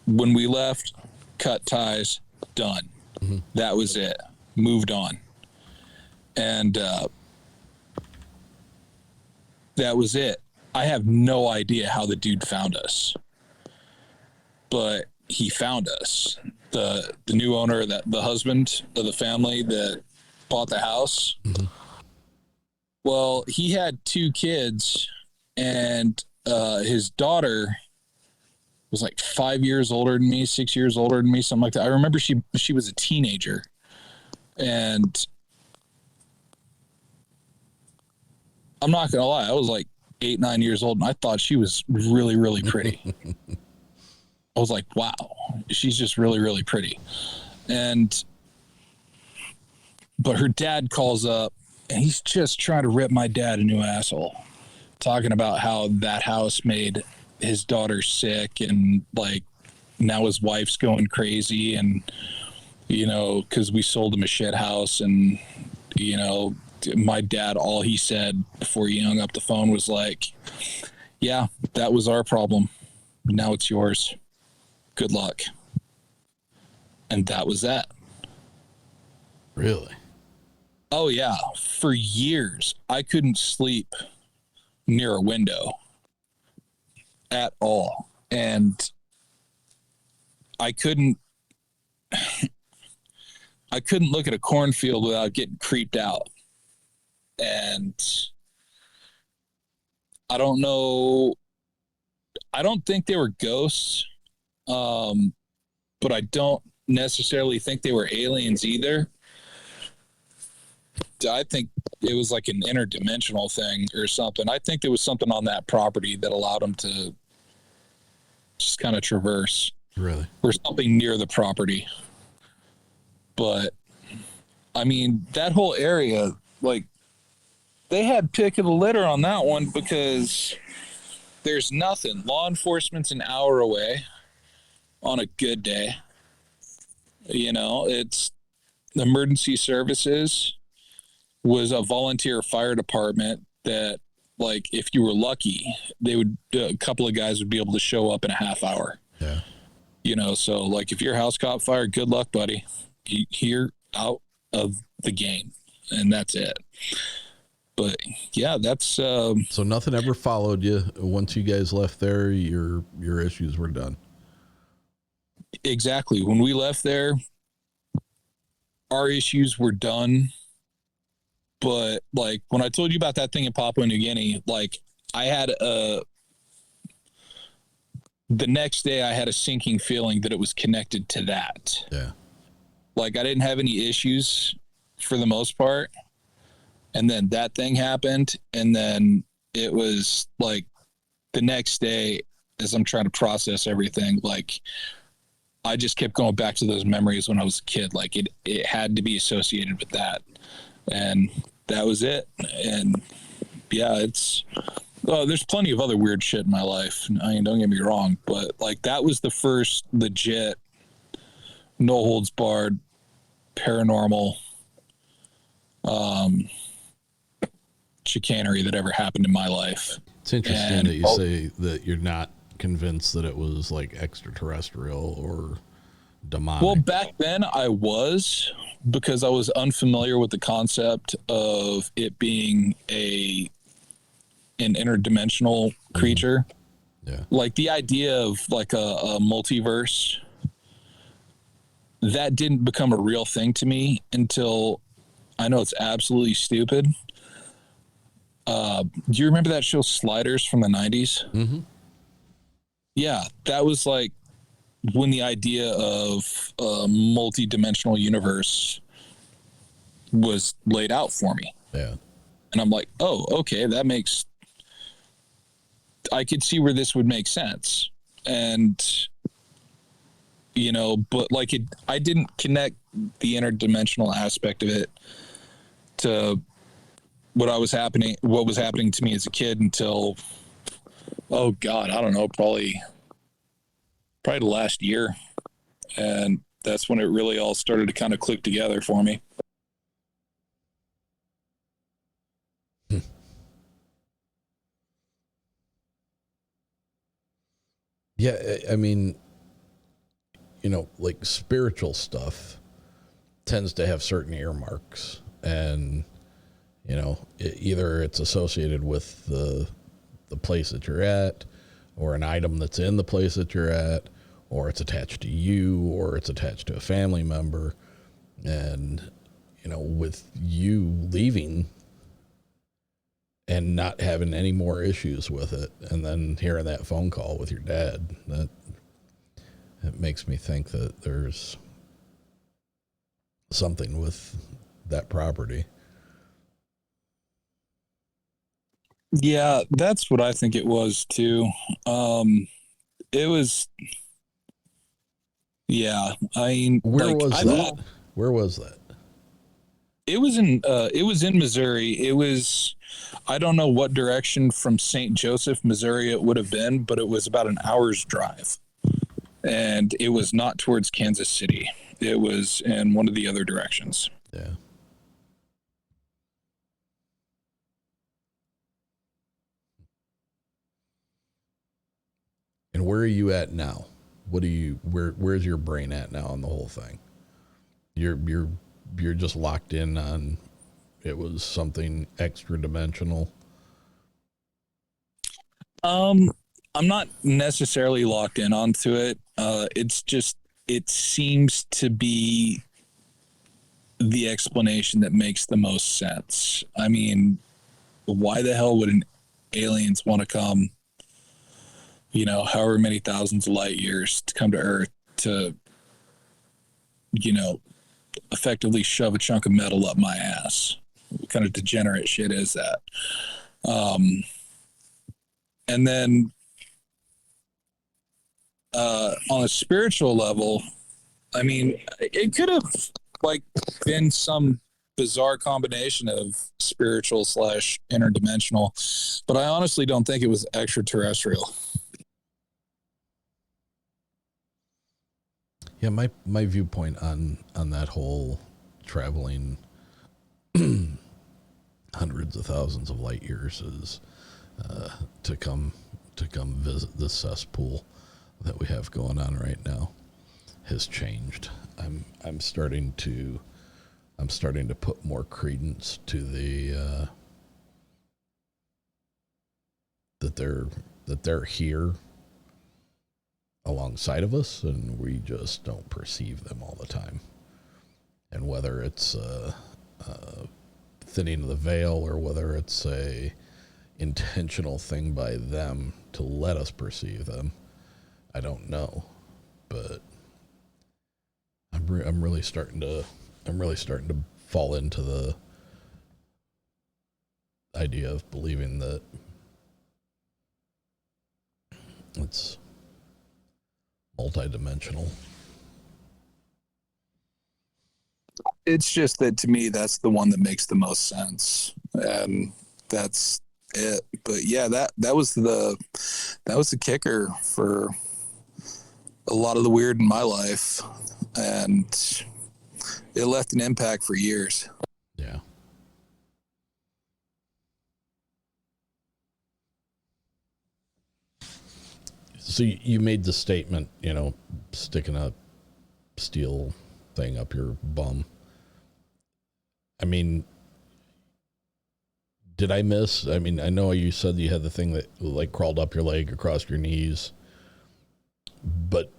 when we left, cut ties, done. Mm-hmm. That was it. Moved on. And that was it. I have no idea how the dude found us, but he found us. The new owner, the husband of the family that bought the house. Mm-hmm. Well, he had 2 kids, and his daughter was like 5 years older than me, 6 years older than me, something like that. I remember she was a teenager, and I'm not gonna lie, I was like 8, 9 years old, and I thought she was really, really pretty. I was like, wow, she's just really, really pretty. But her dad calls up, and he's just trying to rip my dad a new asshole, talking about how that house made his daughter sick, and like now his wife's going crazy, and, you know, because we sold him a shit house, and, you know, my dad, all he said before he hung up the phone was like, yeah, that was our problem. Now it's yours. Good luck. And that was that. Really? Oh, yeah. For years, I couldn't sleep near a window at all. And I couldn't look at a cornfield without getting creeped out. And I don't know. I don't think they were ghosts, but I don't necessarily think they were aliens either. I think it was like an interdimensional thing or something. I think there was something on that property that allowed them to just kind of traverse. Really? Or something near the property. But, I mean, that whole area, like, they had pick of the litter on that one because there's nothing. Law enforcement's an hour away on a good day. You know, it's emergency services was a volunteer fire department that, like, if you were lucky, they would, a couple of guys would be able to show up in a half hour. Yeah. You know, so like if your house caught fire, good luck, buddy. You're out of the game, and that's it. But yeah, that's so nothing ever followed you once you guys left there. Your issues were done. Exactly. When we left there, our issues were done. But like when I told you about that thing in Papua New Guinea, like I had the next day I had a sinking feeling that it was connected to that. Yeah. Like I didn't have any issues for the most part. And then that thing happened. And then it was like the next day as I'm trying to process everything, like I just kept going back to those memories when I was a kid. Like it had to be associated with that. And that was it. And yeah, there's plenty of other weird shit in my life. I mean, don't get me wrong, but like that was the first legit, no holds barred, paranormal, chicanery that ever happened in my life. It's interesting And that you say that you're not convinced that it was like extraterrestrial or demonic. Well, back then I was, because I was unfamiliar with the concept of it being an interdimensional creature. Yeah. Like the idea of like a multiverse, that didn't become a real thing to me until, I know it's absolutely stupid. Do you remember that show Sliders from the 90s? Mm-hmm. Yeah, that was like when the idea of a multi-dimensional universe was laid out for me. Yeah. And I'm like, oh, okay, I could see where this would make sense. And, you know, but like I didn't connect the interdimensional aspect of it to what was happening to me as a kid until, oh God, I don't know, probably the last year. And that's when it really all started to kind of click together for me. Yeah, I mean, you know, like spiritual stuff tends to have certain earmarks, and you know, either it's associated with the place that you're at, or an item that's in the place that you're at, or it's attached to you, or it's attached to a family member. And you know, with you leaving and not having any more issues with it, and then hearing that phone call with your dad, that it makes me think that there's something with that property. Yeah, that's what I think it was too. It was, yeah. I mean, where was that? It was in Missouri. It was, I don't know what direction from St. Joseph, Missouri it would have been, but it was about an hour's drive. And it was not towards Kansas City. It was in one of the other directions. Yeah. And where are you at now? Where's your brain at now on the whole thing? You're just locked in on it was something extra dimensional. I'm not necessarily locked in onto it. It's just, it seems to be the explanation that makes the most sense. I mean, why the hell would aliens want to come, you know, however many thousands of light years to come to Earth to, you know, effectively shove a chunk of metal up my ass? What kind of degenerate shit is that? And then on a spiritual level, I mean, it could have like been some bizarre combination of spiritual / interdimensional, but I honestly don't think it was extraterrestrial. Yeah, my viewpoint on that whole traveling hundreds of thousands of light years is to come visit this cesspool that we have going on right now has changed. I'm starting to put more credence to the that they're here alongside of us, and we just don't perceive them all the time. And whether it's thinning of the veil or whether it's a intentional thing by them to let us perceive them, I don't know. But I'm really starting to fall into the idea of believing that it's multidimensional. It's just that to me, that's the one that makes the most sense, and that's it. But yeah, that was the kicker for a lot of the weird in my life, and it left an impact for years. Yeah. So you made the statement, sticking a steel thing up your bum. I mean, did I miss? I mean, I know you said you had the thing that like crawled up your leg across your knees, but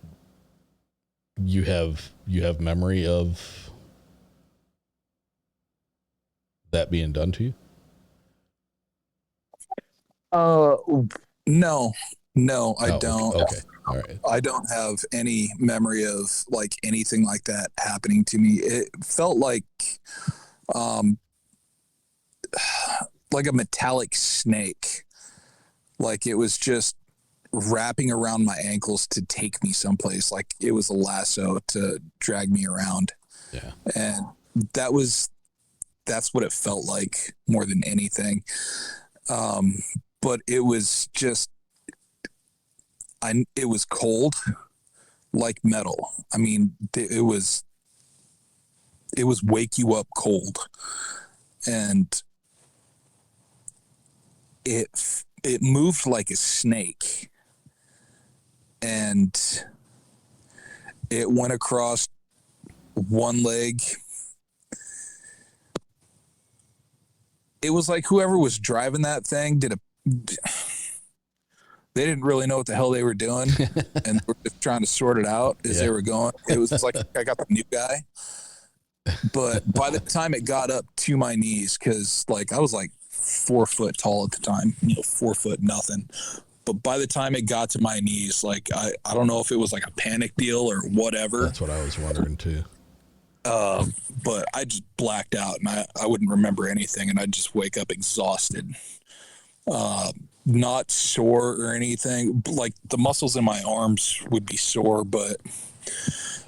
you have memory of that being done to you? No, I don't. Okay. All right. I don't have any memory of like anything like that happening to me. It felt like a metallic snake. Like it was just wrapping around my ankles to take me someplace. Like it was a lasso to drag me around. Yeah. And that's what it felt like more than anything. But it was just, it was cold like metal. I mean, it was wake you up cold, and it moved like a snake, and it went across one leg. It was like whoever was driving that thing they didn't really know what the hell they were doing, and they were just trying to sort it out as they were going. It was like I got the new guy. But by the time it got up to my knees, because like I was like 4 foot tall at the time, 4 foot nothing. But by the time it got to my knees, like I don't know if it was like a panic deal or whatever. That's what I was wondering too. But I just blacked out, and I wouldn't remember anything, and I'd just wake up exhausted. Not sore or anything. Like the muscles in my arms would be sore, but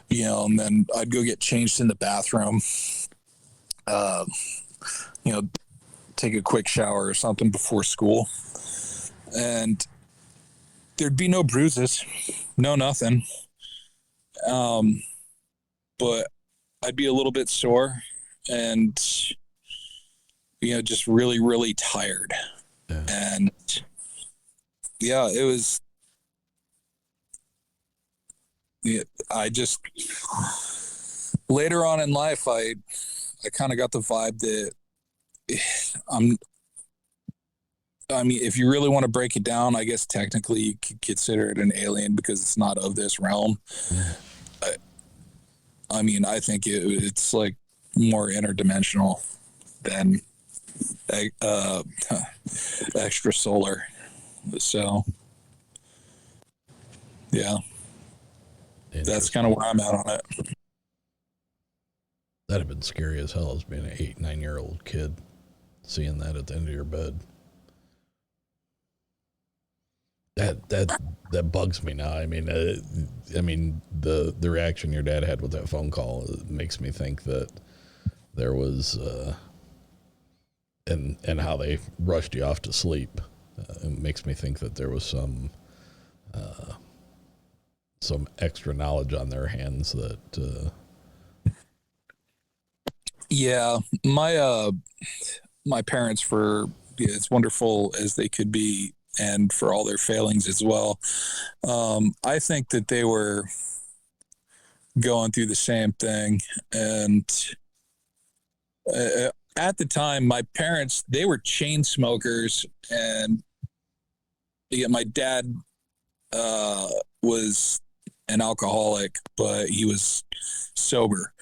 and then I'd go get changed in the bathroom. Take a quick shower or something before school, and there'd be no bruises, no nothing. But I'd be a little bit sore and, just really, really tired. Yeah. And it was, I just, later on in life, I kind of got the vibe that if you really want to break it down, I guess technically you could consider it an alien because it's not of this realm. Yeah. I think it's like more interdimensional than extra solar. So, yeah, that's kind of where I'm at on it. That'd have been scary as hell as being an 8-9-year-old kid, seeing that at the end of your bed. That bugs me now. I mean, the reaction your dad had with that phone call makes me think that there was, and how they rushed you off to sleep. It makes me think that there was some extra knowledge on their hands that. Yeah, my parents, for as wonderful as they could be, and for all their failings as well, I think that they were going through the same thing. And at the time, my parents, they were chain smokers, and my dad was an alcoholic, but he was sober.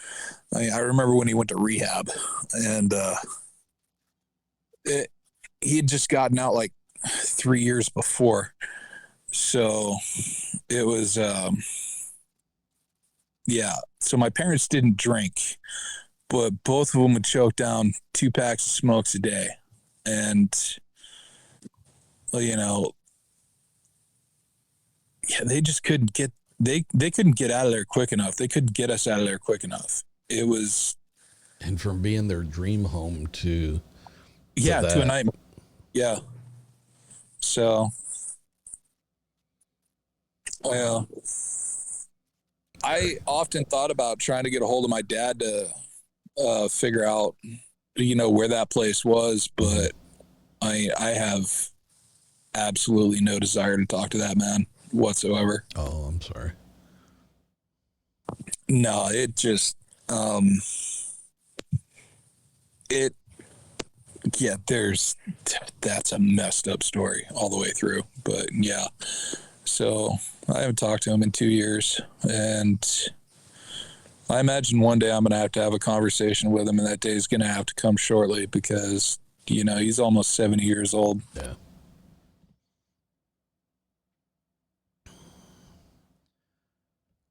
I remember when he went to rehab, and he had just gotten out like 3 years before. So it was, so my parents didn't drink, but both of them would choke down 2 packs of smokes a day. And, they just couldn't get, they couldn't get out of there quick enough. They couldn't get us out of there quick enough. It was. And from being their dream home to a nightmare. Yeah. So, I often thought about trying to get a hold of my dad to figure out, where that place was, but I have absolutely no desire to talk to that man. whatsoever. Oh, I'm sorry. No, it just, that's a messed up story all the way through. But yeah, so I haven't talked to him in 2 years, and I imagine one day I'm going to have a conversation with him, and that day is going to have to come shortly because, he's almost 70 years old. Yeah.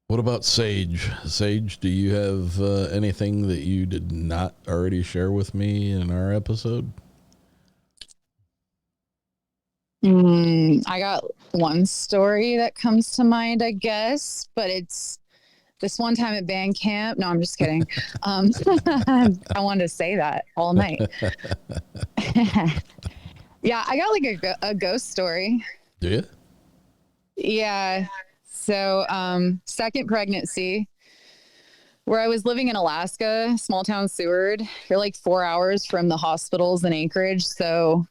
What about Sage? Sage, do you have anything that you did not already share with me in our episode? I got one story that comes to mind, I guess, but it's this one time at band camp. No, I'm just kidding. I wanted to say that all night. Yeah, I got like a ghost story. Do you? Yeah. So, second pregnancy, where I was living in Alaska, small town Seward. You're like 4 hours from the hospitals in Anchorage. So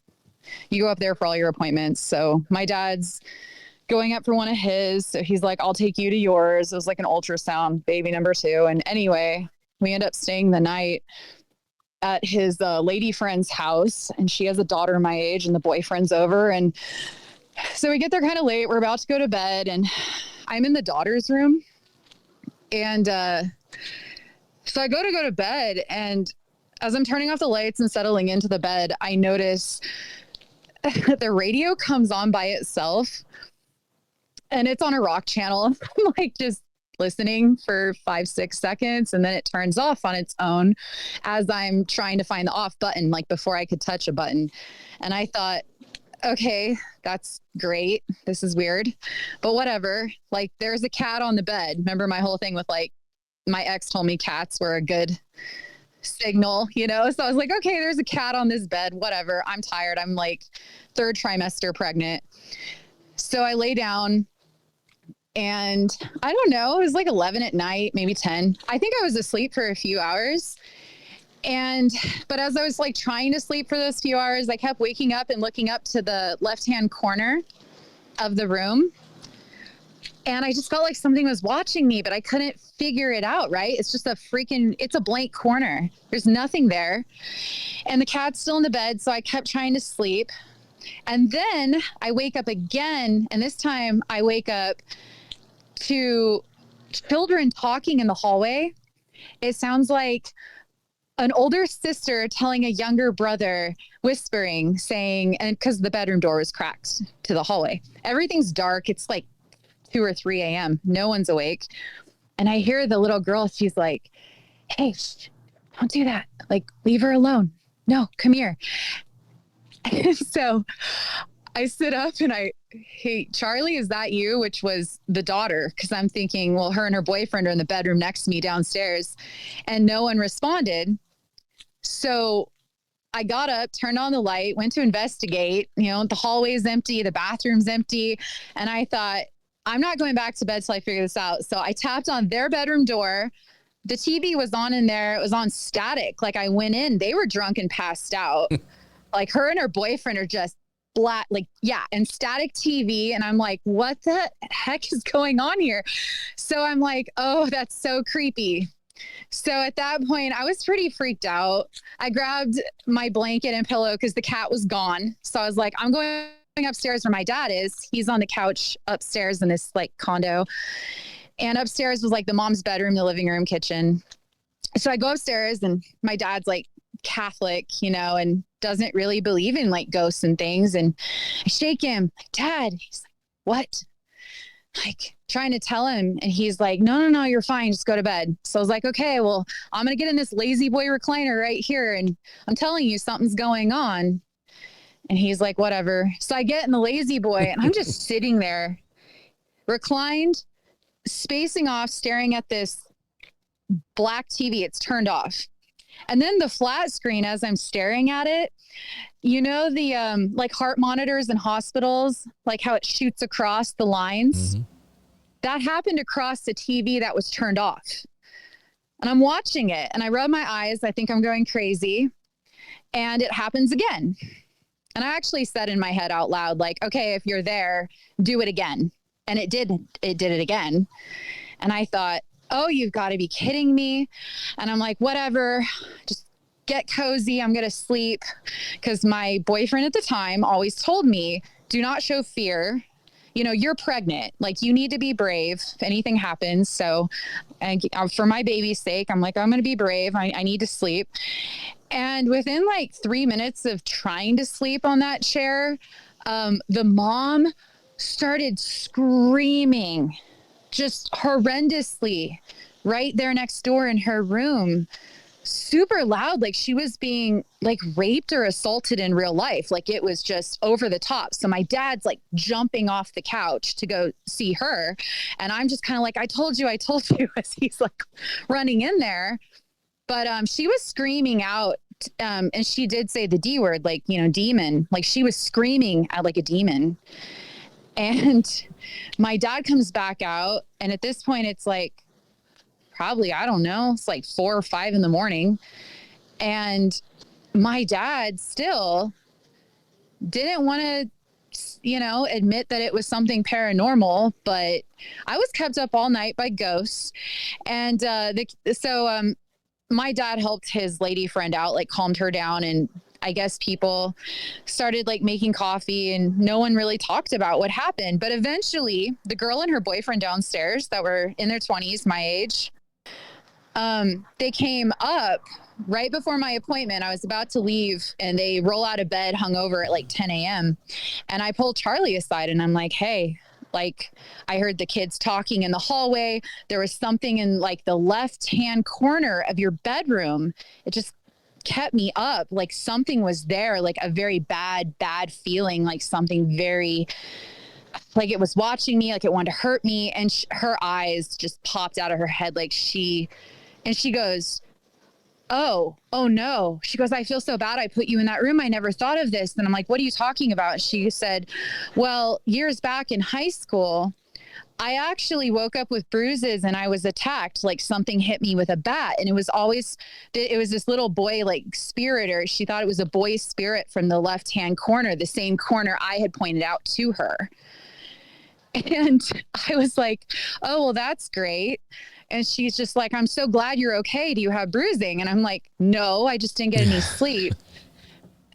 you go up there for all your appointments. So my dad's going up for one of his. So he's like, I'll take you to yours. It was like an ultrasound, baby number 2. And anyway, we end up staying the night at his lady friend's house. And she has a daughter my age and the boyfriend's over. And so we get there kind of late. We're about to go to bed. And I'm in the daughter's room. And so I go to bed. And as I'm turning off the lights and settling into the bed, I notice the radio comes on by itself. And it's on a rock channel. I'm like just listening for 5-6 seconds. And then it turns off on its own as I'm trying to find the off button, like before I could touch a button. And I thought, okay, that's great. This is weird, but whatever. Like there's a cat on the bed. Remember my whole thing with like, my ex told me cats were a good signal, So I was like, okay, there's a cat on this bed, whatever. I'm tired. I'm like 3rd trimester pregnant. So I lay down and I don't know, it was like 11 at night, maybe 10. I think I was asleep for a few hours. But as I was like trying to sleep for those few hours, I kept waking up and looking up to the left-hand corner of the room. And I just felt like something was watching me, but I couldn't figure it out, right? It's just it's a blank corner. There's nothing there. And the cat's still in the bed. So I kept trying to sleep. And then I wake up again. And this time I wake up to children talking in the hallway. It sounds like an older sister telling a younger brother, whispering, saying, and because the bedroom door was cracked to the hallway. Everything's dark. It's like 2 or 3 a.m. No one's awake. And I hear the little girl, she's like, hey, don't do that. Like, leave her alone. No, come here. And so I sit up and hey, Charlie, is that you? Which was the daughter. Cause I'm thinking, well, her and her boyfriend are in the bedroom next to me downstairs, and no one responded. So I got up, turned on the light, went to investigate, the hallway is empty, the bathroom's empty. And I thought, I'm not going back to bed till I figure this out. So I tapped on their bedroom door. The TV was on in there. It was on static. Like I went in, they were drunk and passed out. Like her and her boyfriend are just black, and static TV. And I'm like, what the heck is going on here? So I'm like, oh, that's so creepy. So at that point, I was pretty freaked out. I grabbed my blanket and pillow because the cat was gone. So I was like, I'm going upstairs where my dad is. He's on the couch upstairs in this like condo. And upstairs was like the mom's bedroom, the living room, kitchen. So I go upstairs and my dad's like Catholic, and doesn't really believe in like ghosts and things. And I shake him, Dad. He's like, what? Like trying to tell him. And he's like, no, you're fine. Just go to bed. So I was like, okay, well, I'm going to get in this lazy boy recliner right here. And I'm telling you, something's going on. And he's like, whatever. So I get in the lazy boy and I'm just sitting there reclined, spacing off, staring at this black TV. It's turned off. And then the flat screen, as I'm staring at it, the like heart monitors in hospitals, like how it shoots across the lines. Mm-hmm. That happened across the TV that was turned off. And I'm watching it and I rub my eyes. I think I'm going crazy. And it happens again. And I actually said in my head out loud, like, okay, if you're there, do it again. And it did it again. And I thought, oh, you've got to be kidding me. And I'm like, whatever, just get cozy. I'm going to sleep. Because my boyfriend at the time always told me, do not show fear. You know, you're pregnant. Like, you need to be brave if anything happens. So, and for my baby's sake, I'm like, I'm going to be brave. I need to sleep. And within like 3 minutes of trying to sleep on that chair, the mom started screaming just horrendously right there next door in her room, super loud, like she was being like raped or assaulted in real life. Like, it was just over the top. So my dad's like jumping off the couch to go see her. And I'm just kind of like, I told you, as he's like running in there. But she was screaming out. And she did say the D word, like, you know, demon. Like, she was screaming at like a demon. And my dad comes back out. And at this point, it's like, probably, I don't know, it's like 4 or 5 in the morning. And my dad still didn't want to, you know, admit that it was something paranormal, but I was kept up all night by ghosts. And my dad helped his lady friend out, like calmed her down. And I guess people started like making coffee and no one really talked about what happened. But eventually the girl and her boyfriend downstairs that were in their 20s, my age, they came up right before my appointment. I was about to leave and they roll out of bed hungover at like 10 a.m. And I pulled Charlie aside and I'm like, hey, like, I heard the kids talking in the hallway. There was something in like the left-hand corner of your bedroom. It just kept me up. Like, something was there, like a very bad feeling, like something very, like it was watching me, like it wanted to hurt me. And her eyes just popped out of her head. Like she goes, oh no. She goes, I feel so bad. I put you in that room. I never thought of this. And I'm like, what are you talking about? She said, well, years back in high school, I actually woke up with bruises and I was attacked. Like, something hit me with a bat. And it was this little boy, like spirit, or she thought it was a boy spirit from the left-hand corner, the same corner I had pointed out to her. And I was like, oh, well, that's great. And she's just like, I'm so glad you're okay. Do you have bruising? And I'm like, no, I just didn't get any sleep.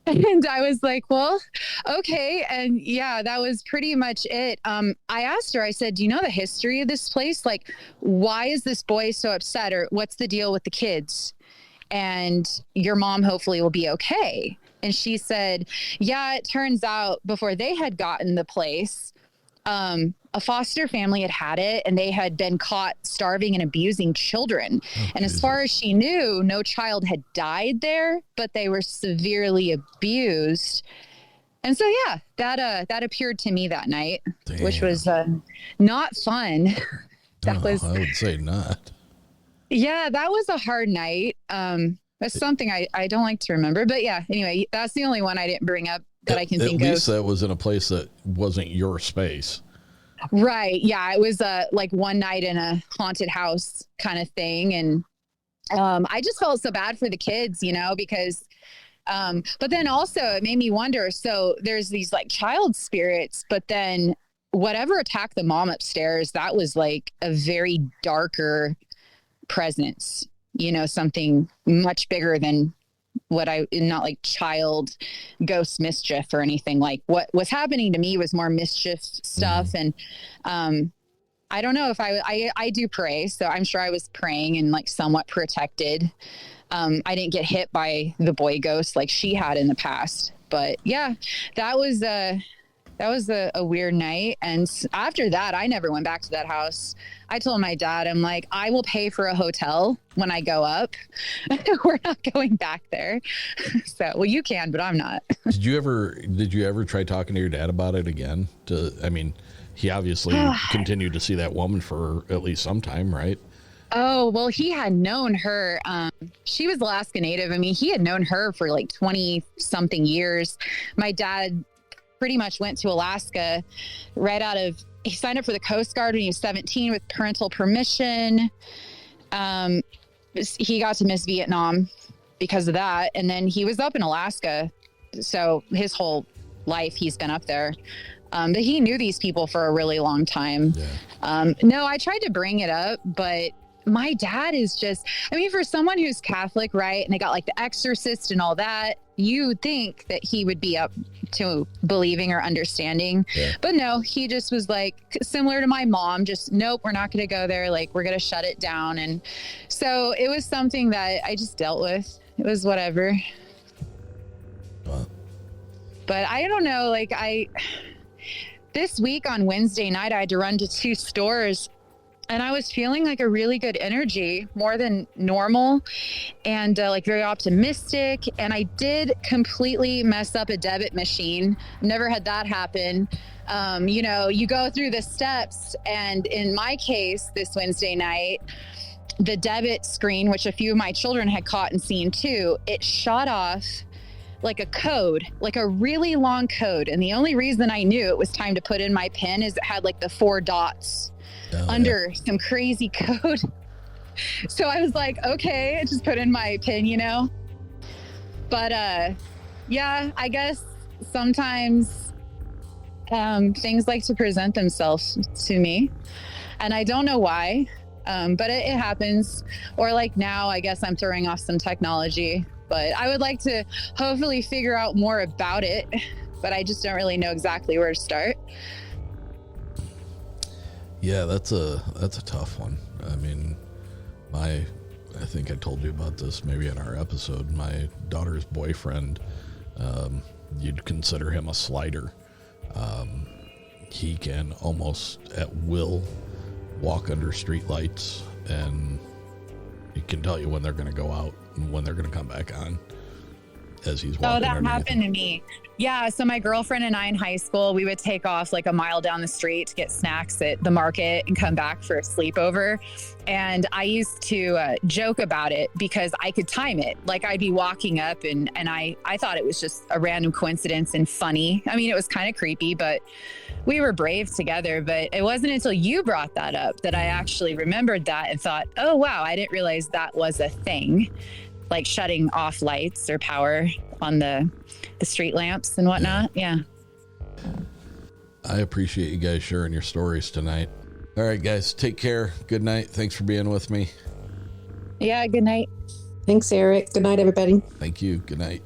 And I was like, well, okay. And yeah, that was pretty much it. I asked her, I said, do you know the history of this place? Like, why is this boy so upset? Or what's the deal with the kids? And your mom hopefully will be okay. And she said, yeah, it turns out before they had gotten the place, a foster family had it, and they had been caught starving and abusing children. And as far as she knew, no child had died there, but they were severely abused. And so, yeah, that appeared to me that night, which was not fun. I would say not. Yeah, that was a hard night. That's something I don't like to remember. But yeah, anyway, that's the only one I didn't bring up that I can think of. At least that was in a place that wasn't your space. Right. Yeah. It was like one night in a haunted house kind of thing. And I just felt so bad for the kids, you know, because but then also it made me wonder. So there's these like child spirits, but then whatever attacked the mom upstairs, that was like a very darker presence, you know, something much bigger than not like child ghost mischief or anything. Like what was happening to me was more mischief stuff. And I don't know if I do pray, so I'm sure I was praying and like somewhat protected. I didn't get hit by the boy ghost like she had in the past, but yeah, that was a weird night. And after that, I never went back to that house. I told my dad, I'm like, I will pay for a hotel when I go up. We're not going back there. So, well, you can, but I'm not. Did you ever try talking to your dad about it again? He obviously continued to see that woman for at least some time, right? Oh, well, he had known her. She was Alaska Native. I mean, he had known her for like 20 something years. My dad pretty much went to Alaska he signed up for the Coast Guard when he was 17 with parental permission. He got to miss Vietnam because of that. And then he was up in Alaska. So his whole life he's been up there. But he knew these people for a really long time. No, I tried to bring it up, but my dad is just, I mean, for someone who's Catholic, right? And they got like the exorcist and all that, you think that he would be up to believing or understanding. But no, he just was like, similar to my mom, just, nope, we're not going to go there. Like, we're going to shut it down. And so it was something that I just dealt with. It was whatever. But I don't know, like this week on Wednesday night, I had to run to 2 stores. And I was feeling like a really good energy, more than normal, and like very optimistic. And I did completely mess up a debit machine. Never had that happen. You know, you go through the steps, and in my case, this Wednesday night, the debit screen, which a few of my children had caught and seen too, it shot off like a code, like a really long code. And the only reason I knew it was time to put in my PIN is it had like the 4 dots under some crazy code. So I was like, okay, I just put in my PIN, you know? But yeah, I guess sometimes things like to present themselves to me. And I don't know why, but it happens. Or like now, I guess I'm throwing off some technology. But I would like to hopefully figure out more about it, but I just don't really know exactly where to start. Yeah, that's a tough one. I mean, I think I told you about this maybe in our episode. My daughter's boyfriend, you'd consider him a slider. He can almost at will walk under street lights, and he can tell you when they're going to go out and when they're going to come back on as he's walking. Oh, that happened to me. Yeah. So my girlfriend and I in high school, we would take off like a mile down the street to get snacks at the market and come back for a sleepover. And I used to joke about it because I could time it. Like I'd be walking up and I thought it was just a random coincidence and funny. I mean, it was kind of creepy, but we were brave together. But it wasn't until you brought that up that I actually remembered that and thought, oh, wow, I didn't realize that was a thing. Like shutting off lights or power on the street lamps and whatnot. Yeah. I appreciate you guys sharing your stories tonight. All right, guys, take care. Good night. Thanks for being with me. Yeah. Good night. Thanks, Eric. Good night, everybody. Thank you. Good night.